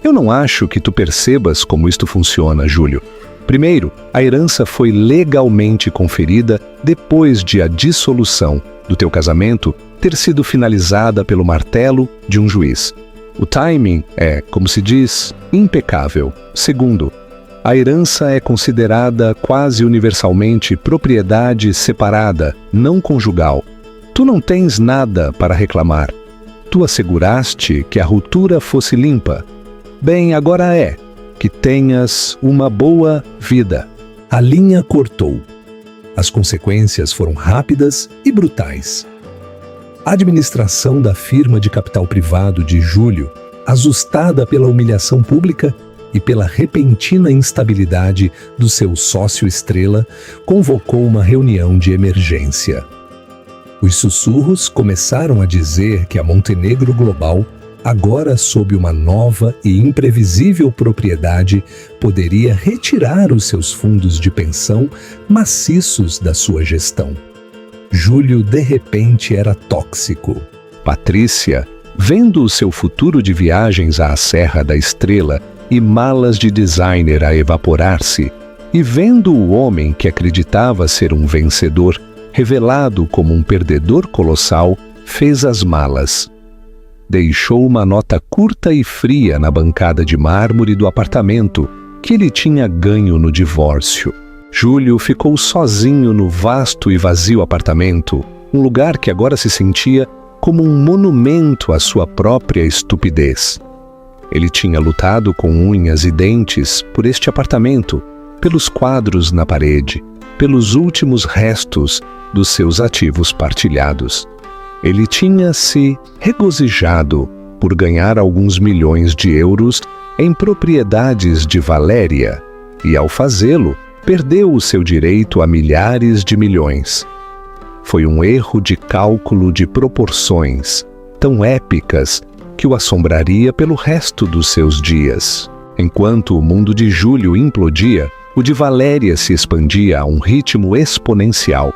Eu não acho que tu percebas como isto funciona, Júlio. Primeiro, a herança foi legalmente conferida depois de a dissolução do teu casamento ter sido finalizada pelo martelo de um juiz. O timing é, como se diz, impecável. Segundo, a herança é considerada quase universalmente propriedade separada, não conjugal. Tu não tens nada para reclamar. Tu asseguraste que a ruptura fosse limpa. Bem, agora é que tenhas uma boa vida. A linha cortou. As consequências foram rápidas e brutais. A administração da firma de capital privado de Júlio, assustada pela humilhação pública e pela repentina instabilidade do seu sócio estrela, convocou uma reunião de emergência. Os sussurros começaram a dizer que a Montenegro Global, agora sob uma nova e imprevisível propriedade, poderia retirar os seus fundos de pensão maciços da sua gestão. Júlio, de repente, era tóxico. Patrícia, vendo o seu futuro de viagens à Serra da Estrela e malas de designer a evaporar-se, e vendo o homem que acreditava ser um vencedor, revelado como um perdedor colossal, fez as malas. Deixou uma nota curta e fria na bancada de mármore do apartamento que ele tinha ganho no divórcio. Júlio ficou sozinho no vasto e vazio apartamento, um lugar que agora se sentia como um monumento à sua própria estupidez. Ele tinha lutado com unhas e dentes por este apartamento, pelos quadros na parede, pelos últimos restos dos seus ativos partilhados. Ele tinha se regozijado por ganhar alguns milhões de euros em propriedades de Valéria e, ao fazê-lo, perdeu o seu direito a milhares de milhões. Foi um erro de cálculo de proporções, tão épicas que o assombraria pelo resto dos seus dias. Enquanto o mundo de Júlio implodia, o de Valéria se expandia a um ritmo exponencial.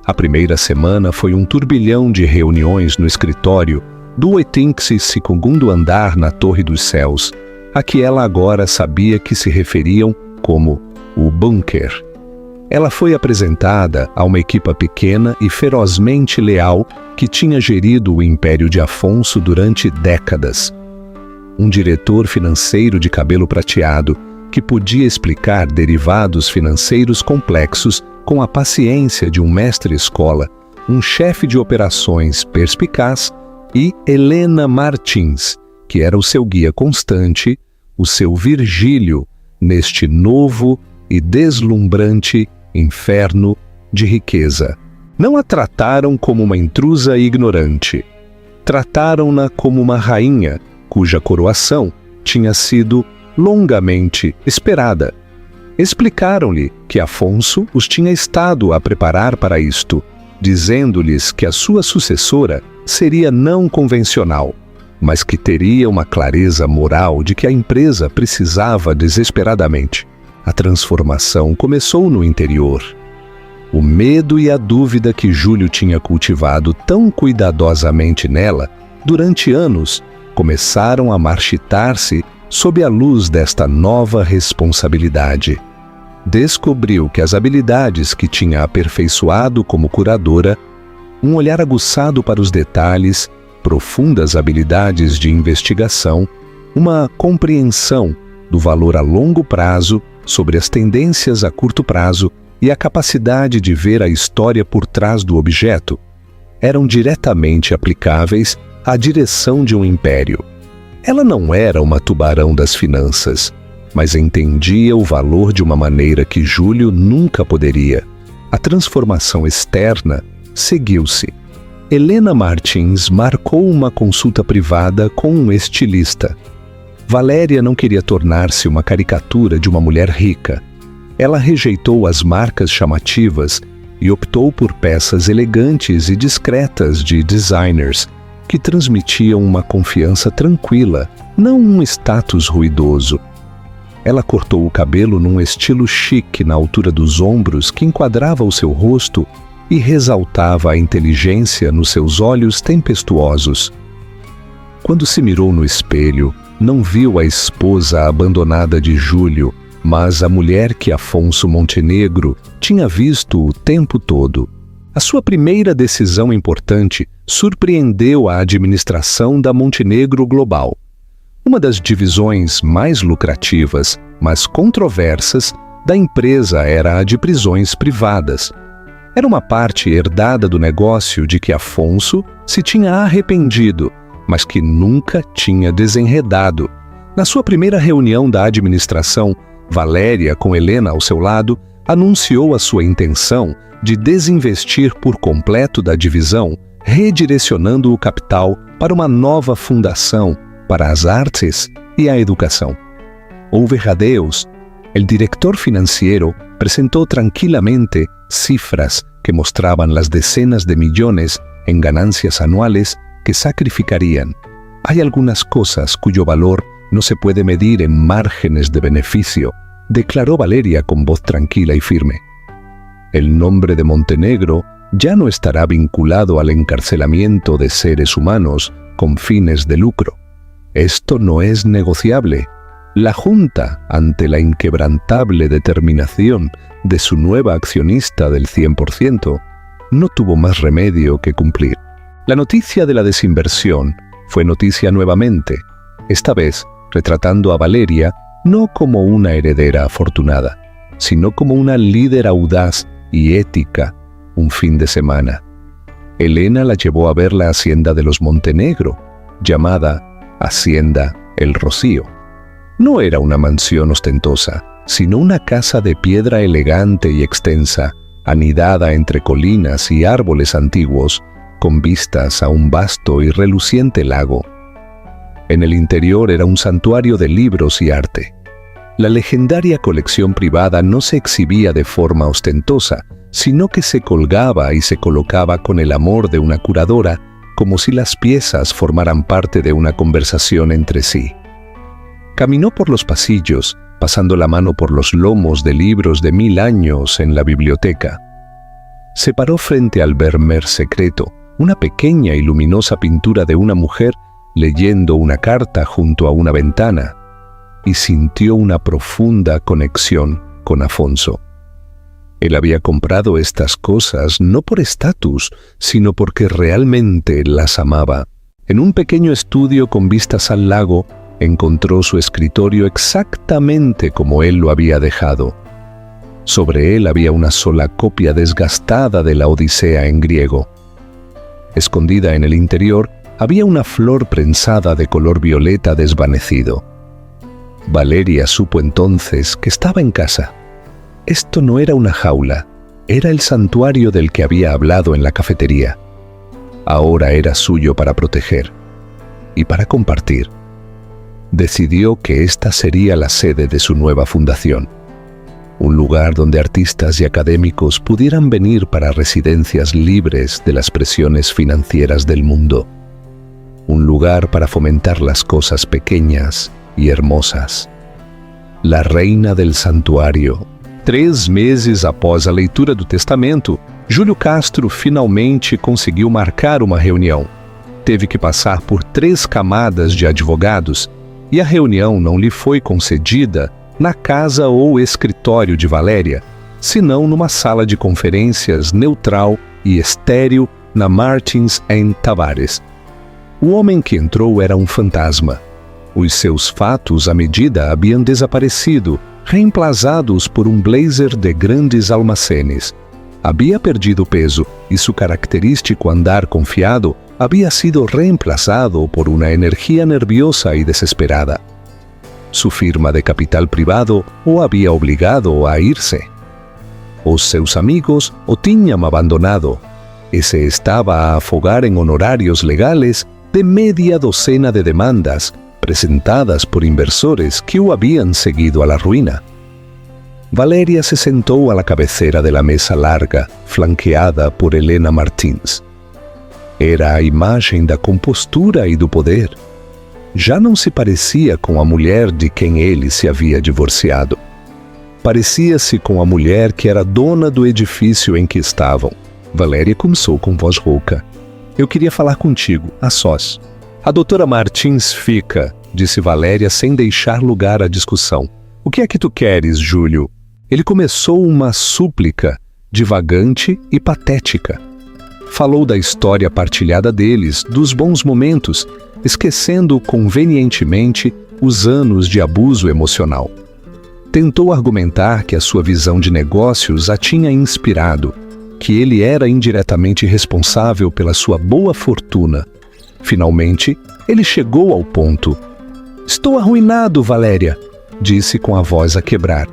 A primeira semana foi um turbilhão de reuniões no escritório do 82º andar na Torre dos Céus, a que ela agora sabia que se referiam como o bunker. Ela foi apresentada a uma equipa pequena e ferozmente leal que tinha gerido o império de Afonso durante décadas. Um diretor financeiro de cabelo prateado que podia explicar derivados financeiros complexos com a paciência de um mestre-escola, um chefe de operações perspicaz e Helena Martins, que era o seu guia constante, o seu Virgílio neste novo e deslumbrante inferno de riqueza. Não a trataram como uma intrusa ignorante. Trataram-na como uma rainha, cuja coroação tinha sido longamente esperada. Explicaram-lhe que Afonso os tinha estado a preparar para isto, dizendo-lhes que a sua sucessora seria não convencional, mas que teria uma clareza moral de que a empresa precisava desesperadamente. A transformação começou no interior. O medo e a dúvida que Júlio tinha cultivado tão cuidadosamente nela durante anos começaram a marchitar-se sob a luz desta nova responsabilidade. Descobriu que as habilidades que tinha aperfeiçoado como curadora, um olhar aguçado para os detalhes, profundas habilidades de investigação, uma compreensão do valor a longo prazo sobre as tendências a curto prazo e a capacidade de ver a história por trás do objeto, eram diretamente aplicáveis à direção de um império. Ela não era uma tubarão das finanças, mas entendia o valor de uma maneira que Júlio nunca poderia. A transformação externa seguiu-se. Helena Martins marcou uma consulta privada com um estilista. Valéria não queria tornar-se uma caricatura de uma mulher rica. Ela rejeitou as marcas chamativas e optou por peças elegantes e discretas de designers que transmitiam uma confiança tranquila, não um status ruidoso. Ela cortou o cabelo num estilo chique na altura dos ombros que enquadrava o seu rosto e ressaltava a inteligência nos seus olhos tempestuosos. Quando se mirou no espelho, não viu a esposa abandonada de Júlio, mas a mulher que Afonso Montenegro tinha visto o tempo todo. A sua primeira decisão importante surpreendeu a administração da Montenegro Global. Uma das divisões mais lucrativas, mas controversas, da empresa era a de prisões privadas. Era uma parte herdada do negócio de que Afonso se tinha arrependido, mas que nunca tinha desenredado. Na sua primeira reunião da administração, Valéria, com Helena ao seu lado, anunciou a sua intenção de desinvestir por completo da divisão, redirecionando o capital para uma nova fundação para as artes e a educação. Houve rodeos. El director financiero presentó tranquilamente cifras que mostraban las decenas de millones en ganancias anuales que sacrificarían. Hay algunas cosas cuyo valor no se puede medir en márgenes de beneficio, declaró Valeria con voz tranquila y firme. El nombre de Montenegro ya no estará vinculado al encarcelamiento de seres humanos con fines de lucro. Esto no es negociable. La Junta, ante la inquebrantable determinación de su nueva accionista del 100%, no tuvo más remedio que cumplir. La noticia de la desinversión fue noticia nuevamente, esta vez retratando a Valeria no como una heredera afortunada, sino como una líder audaz y ética un fin de semana. Helena la llevó a ver la hacienda de los Montenegro, llamada Hacienda El Rocío. No era una mansión ostentosa, sino una casa de piedra elegante y extensa, anidada entre colinas y árboles antiguos, con vistas a un vasto y reluciente lago. En el interior era un santuario de libros y arte. La legendaria colección privada no se exhibía de forma ostentosa, sino que se colgaba y se colocaba con el amor de una curadora como si las piezas formaran parte de una conversación entre sí. Caminó por los pasillos, pasando la mano por los lomos de libros de 1000 años en la biblioteca. Se paró frente al Vermeer secreto, una pequeña y luminosa pintura de una mujer leyendo una carta junto a una ventana, y sintió una profunda conexión con Afonso. Él había comprado estas cosas no por estatus, sino porque realmente las amaba. En un pequeño estudio con vistas al lago, encontró su escritorio exactamente como él lo había dejado. Sobre él había una sola copia desgastada de la Odisea en griego. Escondida en el interior, había una flor prensada de color violeta desvanecido. Valeria supo entonces que estaba en casa. Esto no era una jaula, era el santuario del que había hablado en la cafetería. Ahora era suyo para proteger y para compartir. Decidió que esta sería la sede de su nueva fundación. Un lugar donde artistas y académicos pudieran venir para residencias libres de las presiones financieras del mundo. Un lugar para fomentar las cosas pequeñas y hermosas. La reina del santuario. 3 meses após a leitura do testamento, Júlio Castro finalmente conseguiu marcar uma reunião. Teve que passar por 3 camadas de advogados e a reunião não lhe foi concedida na casa ou escritório de Valéria, senão numa sala de conferências neutral e estéril na Martins & Tavares. O homem que entrou era um fantasma. Os seus fatos à medida haviam desaparecido, reemplazados por um blazer de grandes almacenes. Había perdido peso y su característico andar confiado había sido reemplazado por una energía nerviosa y desesperada. Su firma de capital privado o había obligado a irse. Os seus amigos o tinham abandonado e se estaba a afogar en honorarios legales de media docena de demandas presentadas por inversores que o habían seguido a la ruina. Valeria se sentó a la cabecera de la mesa larga, flanqueada por Helena Martins. Era a imagem da compostura e do poder. Já não se parecia com a mulher de quem ele se havia divorciado. Parecia-se com a mulher que era dona do edifício em que estavam. Valéria começou com voz rouca. Eu queria falar contigo, a sós. A doutora Martins fica, disse Valéria sem deixar lugar à discussão. O que é que tu queres, Júlio? Ele começou uma súplica, divagante e patética. Falou da história partilhada deles, dos bons momentos, esquecendo convenientemente os anos de abuso emocional. Tentou argumentar que a sua visão de negócios a tinha inspirado, que ele era indiretamente responsável pela sua boa fortuna. Finalmente, ele chegou ao ponto. Estou arruinado, Valéria, disse com a voz a quebrar.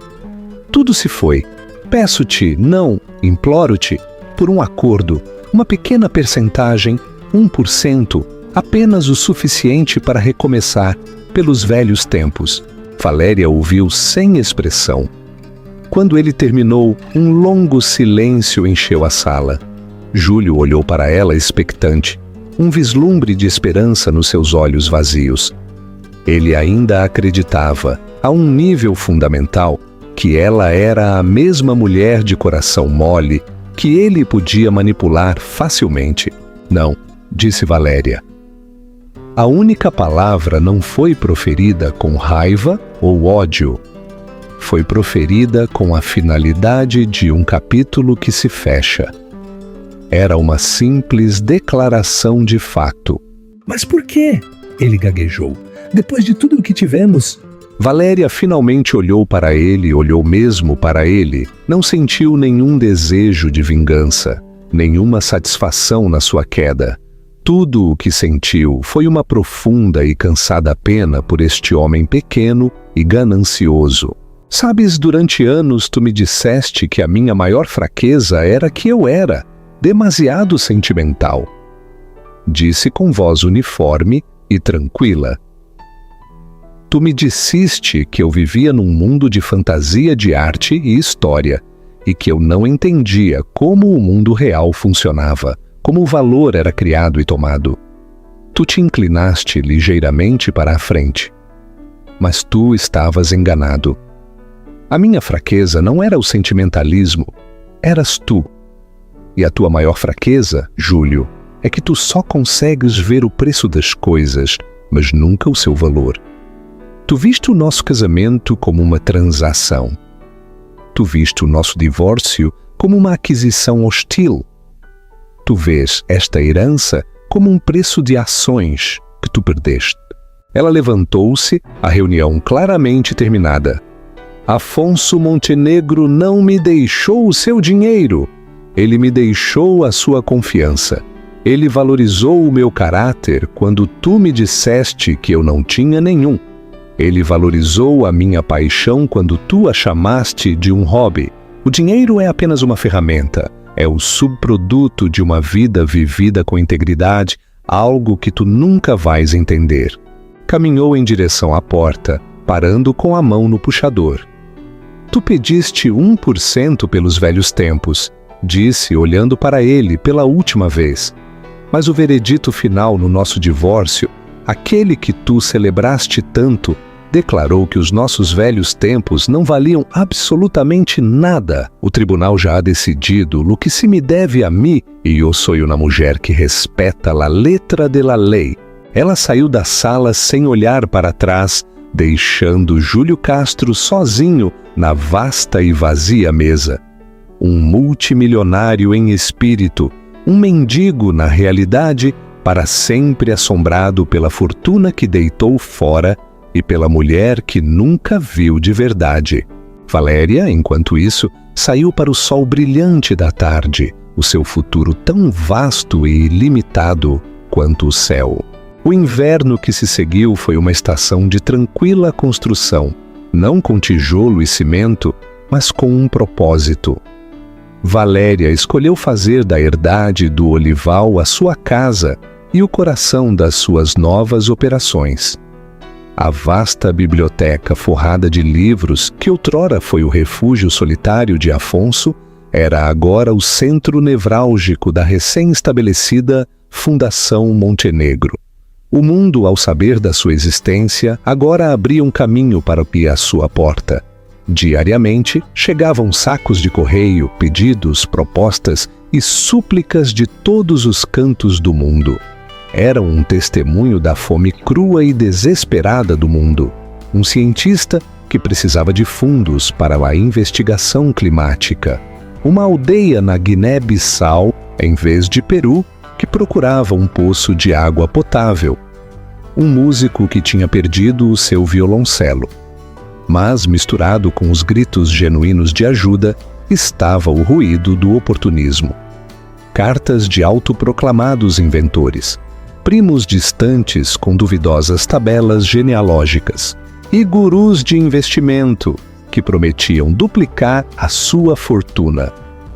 Tudo se foi. Peço-te, não, imploro-te, por um acordo, uma pequena percentagem, 1%, apenas o suficiente para recomeçar pelos velhos tempos. Valéria ouviu sem expressão. Quando ele terminou, um longo silêncio encheu a sala. Júlio olhou para ela expectante, um vislumbre de esperança nos seus olhos vazios. Ele ainda acreditava, a um nível fundamental, que ela era a mesma mulher de coração mole que ele podia manipular facilmente. Não, disse Valéria. A única palavra não foi proferida com raiva ou ódio. Foi proferida com a finalidade de um capítulo que se fecha. Era uma simples declaração de fato. Mas por quê? Ele gaguejou. Depois de tudo o que tivemos... Valéria finalmente olhou para ele, olhou mesmo para ele. Não sentiu nenhum desejo de vingança, nenhuma satisfação na sua queda. Tudo o que sentiu foi uma profunda e cansada pena por este homem pequeno e ganancioso. Sabes, durante anos tu me disseste que a minha maior fraqueza era que eu era demasiado sentimental. Disse com voz uniforme e tranquila. Tu me disseste que eu vivia num mundo de fantasia de arte e história e que eu não entendia como o mundo real funcionava, como o valor era criado e tomado. Tu te inclinaste ligeiramente para a frente, mas tu estavas enganado. A minha fraqueza não era o sentimentalismo, eras tu. E a tua maior fraqueza, Júlio, é que tu só consegues ver o preço das coisas, mas nunca o seu valor. Tu viste o nosso casamento como uma transação. Tu viste o nosso divórcio como uma aquisição hostil. Tu vês esta herança como um preço de ações que tu perdeste. Ela levantou-se, a reunião claramente terminada. Afonso Montenegro não me deixou o seu dinheiro. Ele me deixou a sua confiança. Ele valorizou o meu caráter quando tu me disseste que eu não tinha nenhum. Ele valorizou a minha paixão quando tu a chamaste de um hobby. O dinheiro é apenas uma ferramenta. É o subproduto de uma vida vivida com integridade, algo que tu nunca vais entender. Caminhou em direção à porta, parando com a mão no puxador. Tu pediste 1% pelos velhos tempos, disse olhando para ele pela última vez. Mas o veredito final no nosso divórcio, aquele que tu celebraste tanto, declarou que os nossos velhos tempos não valiam absolutamente nada. O tribunal já ha decidido o que se me deve a mim, e eu sou uma mulher que respeta a letra de la lei. Ela saiu da sala sem olhar para trás, deixando Júlio Castro sozinho na vasta e vazia mesa. Um multimilionário em espírito, um mendigo na realidade, para sempre assombrado pela fortuna que deitou fora e pela mulher que nunca viu de verdade. Valéria, enquanto isso, saiu para o sol brilhante da tarde, o seu futuro tão vasto e ilimitado quanto o céu. O inverno que se seguiu foi uma estação de tranquila construção, não com tijolo e cimento, mas com um propósito. Valéria escolheu fazer da herdade do olival a sua casa e o coração das suas novas operações. A vasta biblioteca forrada de livros, que outrora foi o refúgio solitário de Afonso, era agora o centro nevrálgico da recém-estabelecida Fundação Montenegro. O mundo, ao saber da sua existência, agora abria um caminho para a sua porta. Diariamente, chegavam sacos de correio, pedidos, propostas e súplicas de todos os cantos do mundo. Eram um testemunho da fome crua e desesperada do mundo. Um cientista que precisava de fundos para a investigação climática. Uma aldeia na Guiné-Bissau, em vez de Peru, que procurava um poço de água potável. Um músico que tinha perdido o seu violoncelo. Mas, misturado com os gritos genuínos de ajuda, estava o ruído do oportunismo. Cartas de autoproclamados inventores. Primos distantes com duvidosas tabelas genealógicas. E gurus de investimento que prometiam duplicar a sua fortuna.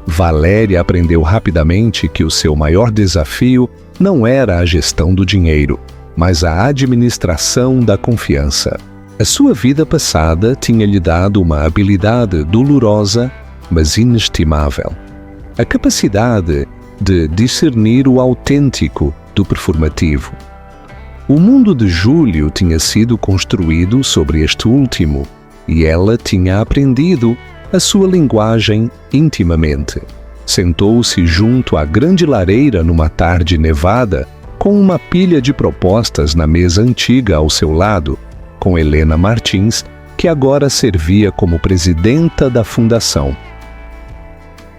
Valéria aprendeu rapidamente que o seu maior desafio não era a gestão do dinheiro, mas a administração da confiança. A sua vida passada tinha lhe dado uma habilidade dolorosa, mas inestimável. A capacidade de discernir o autêntico do performativo. O mundo de Júlio tinha sido construído sobre este último, e ela tinha aprendido a sua linguagem intimamente. Sentou-se junto à grande lareira numa tarde nevada, com uma pilha de propostas na mesa antiga ao seu lado, com Helena Martins, que agora servia como presidenta da fundação.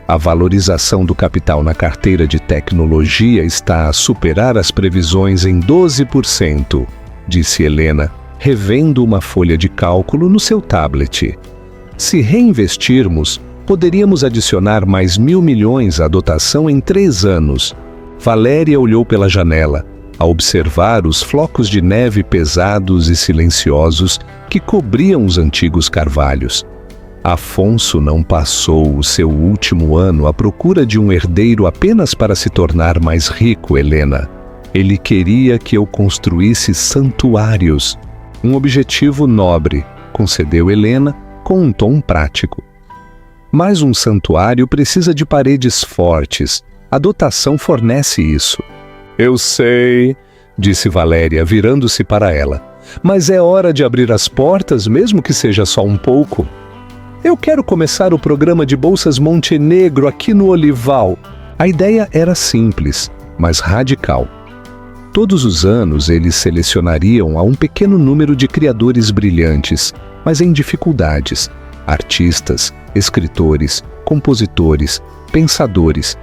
A valorização do capital na carteira de tecnologia está a superar as previsões em 12%, disse Helena, revendo uma folha de cálculo no seu tablet. Se reinvestirmos, poderíamos adicionar mais 1.000 milhões à dotação em 3 anos. Valéria olhou pela janela, a observar os flocos de neve pesados e silenciosos que cobriam os antigos carvalhos. Afonso não passou o seu último ano à procura de um herdeiro apenas para se tornar mais rico, Helena. Ele queria que eu construísse santuários. Um objetivo nobre, concedeu Helena com um tom prático. Mas um santuário precisa de paredes fortes, A dotação fornece isso. Eu sei, disse Valéria, virando-se para ela. Mas é hora de abrir as portas, mesmo que seja só um pouco. Eu quero começar o programa de Bolsas Montenegro aqui no Olival. A ideia era simples, mas radical. Todos os anos eles selecionariam a um pequeno número de criadores brilhantes, mas em dificuldades, artistas, escritores, compositores, pensadores,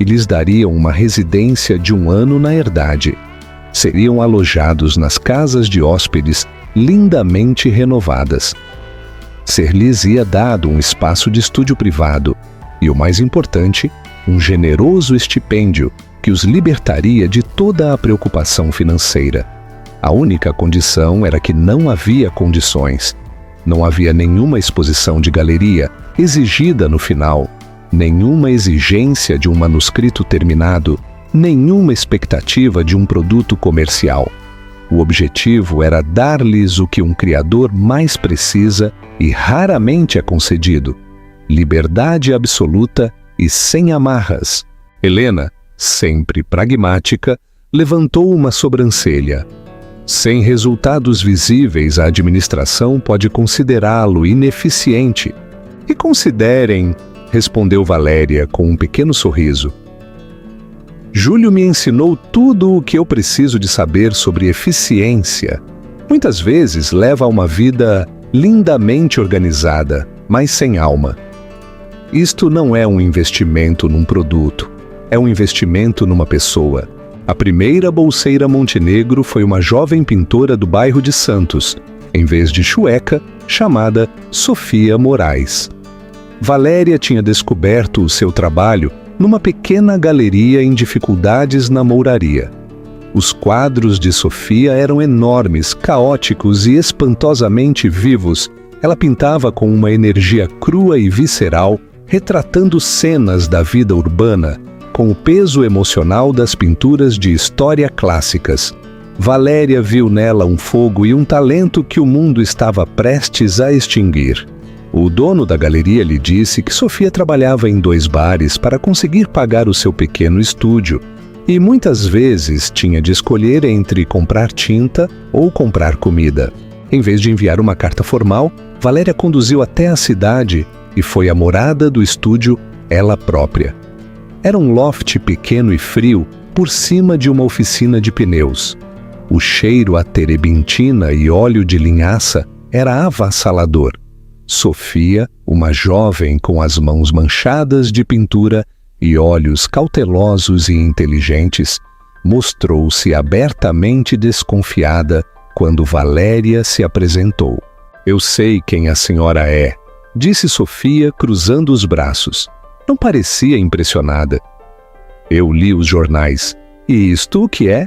e lhes dariam uma residência de 1 ano na herdade. Seriam alojados nas casas de hóspedes lindamente renovadas. Ser-lhes-ia dado um espaço de estúdio privado e, o mais importante, um generoso estipêndio que os libertaria de toda a preocupação financeira. A única condição era que não havia condições. Não havia nenhuma exposição de galeria exigida no final, nenhuma exigência de um manuscrito terminado, nenhuma expectativa de um produto comercial. O objetivo era dar-lhes o que um criador mais precisa e raramente é concedido: liberdade absoluta e sem amarras. Helena, sempre pragmática, levantou uma sobrancelha. Sem resultados visíveis, a administração pode considerá-lo ineficiente. E considerem, respondeu Valéria com um pequeno sorriso. Júlio me ensinou tudo o que eu preciso de saber sobre eficiência. Muitas vezes leva a uma vida lindamente organizada, mas sem alma. Isto não é um investimento num produto, é um investimento numa pessoa. A primeira bolseira Montenegro foi uma jovem pintora do bairro de Santos, em vez de Chueca, chamada Sofia Moraes. Valéria tinha descoberto o seu trabalho numa pequena galeria em dificuldades na Mouraria. Os quadros de Sofia eram enormes, caóticos e espantosamente vivos. Ela pintava com uma energia crua e visceral, retratando cenas da vida urbana, com o peso emocional das pinturas de história clássicas. Valéria viu nela um fogo e um talento que o mundo estava prestes a extinguir. O dono da galeria lhe disse que Sofia trabalhava em 2 bares para conseguir pagar o seu pequeno estúdio e muitas vezes tinha de escolher entre comprar tinta ou comprar comida. Em vez de enviar uma carta formal, Valéria conduziu até a cidade e foi à morada do estúdio ela própria. Era um loft pequeno e frio por cima de uma oficina de pneus. O cheiro a terebintina e óleo de linhaça era avassalador. Sofia, uma jovem com as mãos manchadas de pintura e olhos cautelosos e inteligentes, mostrou-se abertamente desconfiada quando Valéria se apresentou. Eu sei quem a senhora é, disse Sofia cruzando os braços. Não parecia impressionada. Eu li os jornais. E isto o que é?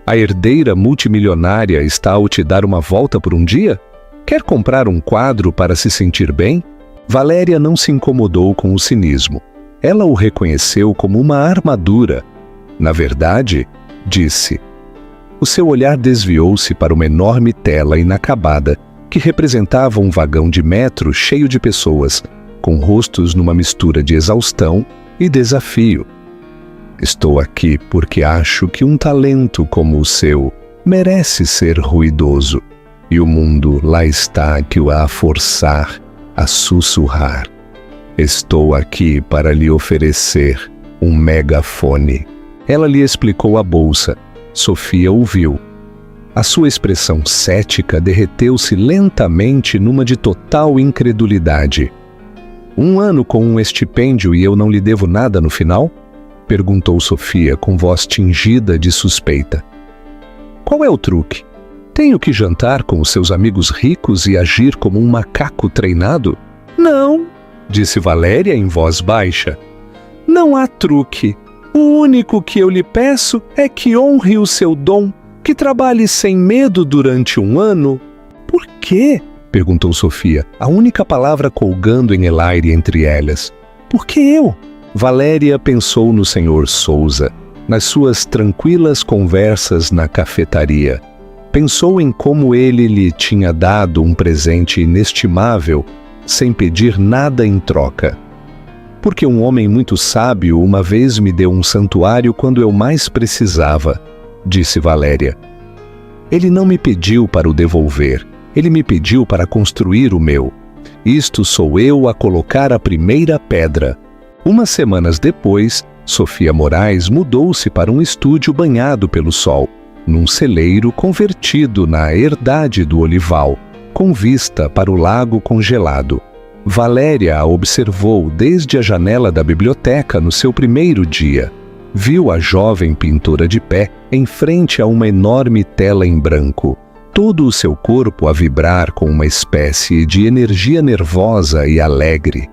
A herdeira multimilionária está a te dar uma volta por um dia? Quer comprar um quadro para se sentir bem? Valéria não se incomodou com o cinismo. Ela o reconheceu como uma armadura. Na verdade, disse. O seu olhar desviou-se para uma enorme tela inacabada que representava um vagão de metro cheio de pessoas, com rostos numa mistura de exaustão e desafio. Estou aqui porque acho que um talento como o seu merece ser ruidoso, e o mundo lá está que o a forçar a sussurrar. Estou aqui para lhe oferecer um megafone. Ela lhe explicou a bolsa. Sofia ouviu. A sua expressão cética derreteu-se lentamente numa de total incredulidade. 1 ano com um estipêndio e eu não lhe devo nada no final? Perguntou Sofia com voz tingida de suspeita. Qual é o truque? Tenho que jantar com os seus amigos ricos e agir como um macaco treinado? Não, disse Valéria em voz baixa. Não há truque. O único que eu lhe peço é que honre o seu dom, que trabalhe sem medo durante 1 ano. Por quê? Perguntou Sofia, a única palavra colgando em elaire entre elas. Por que eu? Valéria pensou no Sr. Souza, nas suas tranquilas conversas na cafetaria. Pensou em como ele lhe tinha dado um presente inestimável, sem pedir nada em troca. Porque um homem muito sábio uma vez me deu um santuário quando eu mais precisava, disse Valéria. Ele não me pediu para o devolver, ele me pediu para construir o meu. Isto sou eu a colocar a primeira pedra. Umas semanas depois, Sofia Moraes mudou-se para um estúdio banhado pelo sol, num celeiro convertido na herdade do Olival, com vista para o lago congelado. Valéria a observou desde a janela da biblioteca no seu primeiro dia. Viu a jovem pintora de pé em frente a uma enorme tela em branco, todo o seu corpo a vibrar com uma espécie de energia nervosa e alegre.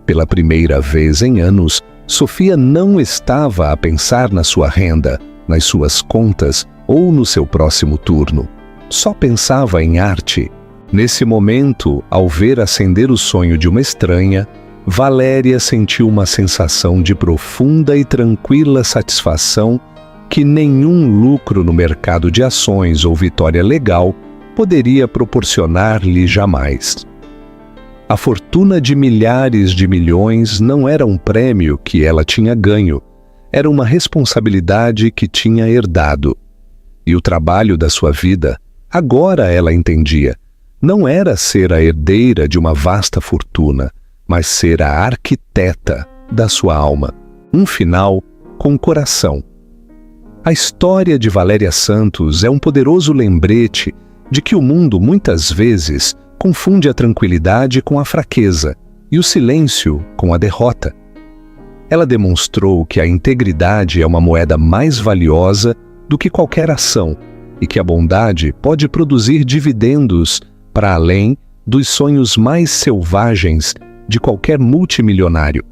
Pela primeira vez em anos, Sofia não estava a pensar na sua renda, nas suas contas ou no seu próximo turno. Só pensava em arte. Nesse momento, ao ver acender o sonho de uma estranha, Valéria sentiu uma sensação de profunda e tranquila satisfação que nenhum lucro no mercado de ações ou vitória legal poderia proporcionar-lhe jamais. A fortuna de milhares de milhões não era um prêmio que ela tinha ganho, era uma responsabilidade que tinha herdado. E o trabalho da sua vida, agora ela entendia, não era ser a herdeira de uma vasta fortuna, mas ser a arquiteta da sua alma, um final com coração. A história de Valéria Santos é um poderoso lembrete de que o mundo muitas vezes confunde a tranquilidade com a fraqueza e o silêncio com a derrota. Ela demonstrou que a integridade é uma moeda mais valiosa do que qualquer ação e que a bondade pode produzir dividendos para além dos sonhos mais selvagens de qualquer multimilionário.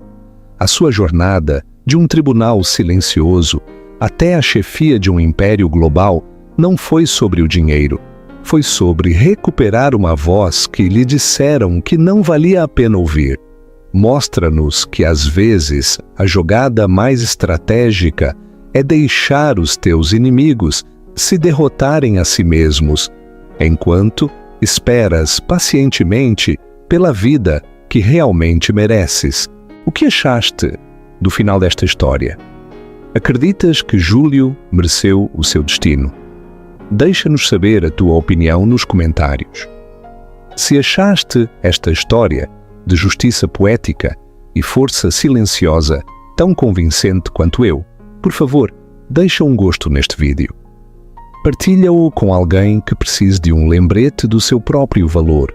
A sua jornada, de um tribunal silencioso até a chefia de um império global, não foi sobre o dinheiro. Foi sobre recuperar uma voz que lhe disseram que não valia a pena ouvir. Mostra-nos que, às vezes, a jogada mais estratégica é deixar os teus inimigos se derrotarem a si mesmos, enquanto esperas pacientemente pela vida que realmente mereces. O que achaste do final desta história? Acreditas que Júlio mereceu o seu destino? Deixa-nos saber a tua opinião nos comentários. Se achaste esta história de justiça poética e força silenciosa tão convincente quanto eu, por favor, deixa um gosto neste vídeo. Partilha-o com alguém que precise de um lembrete do seu próprio valor.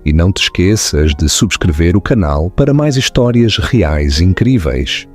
E não te esqueças de subscrever o canal para mais histórias reais incríveis.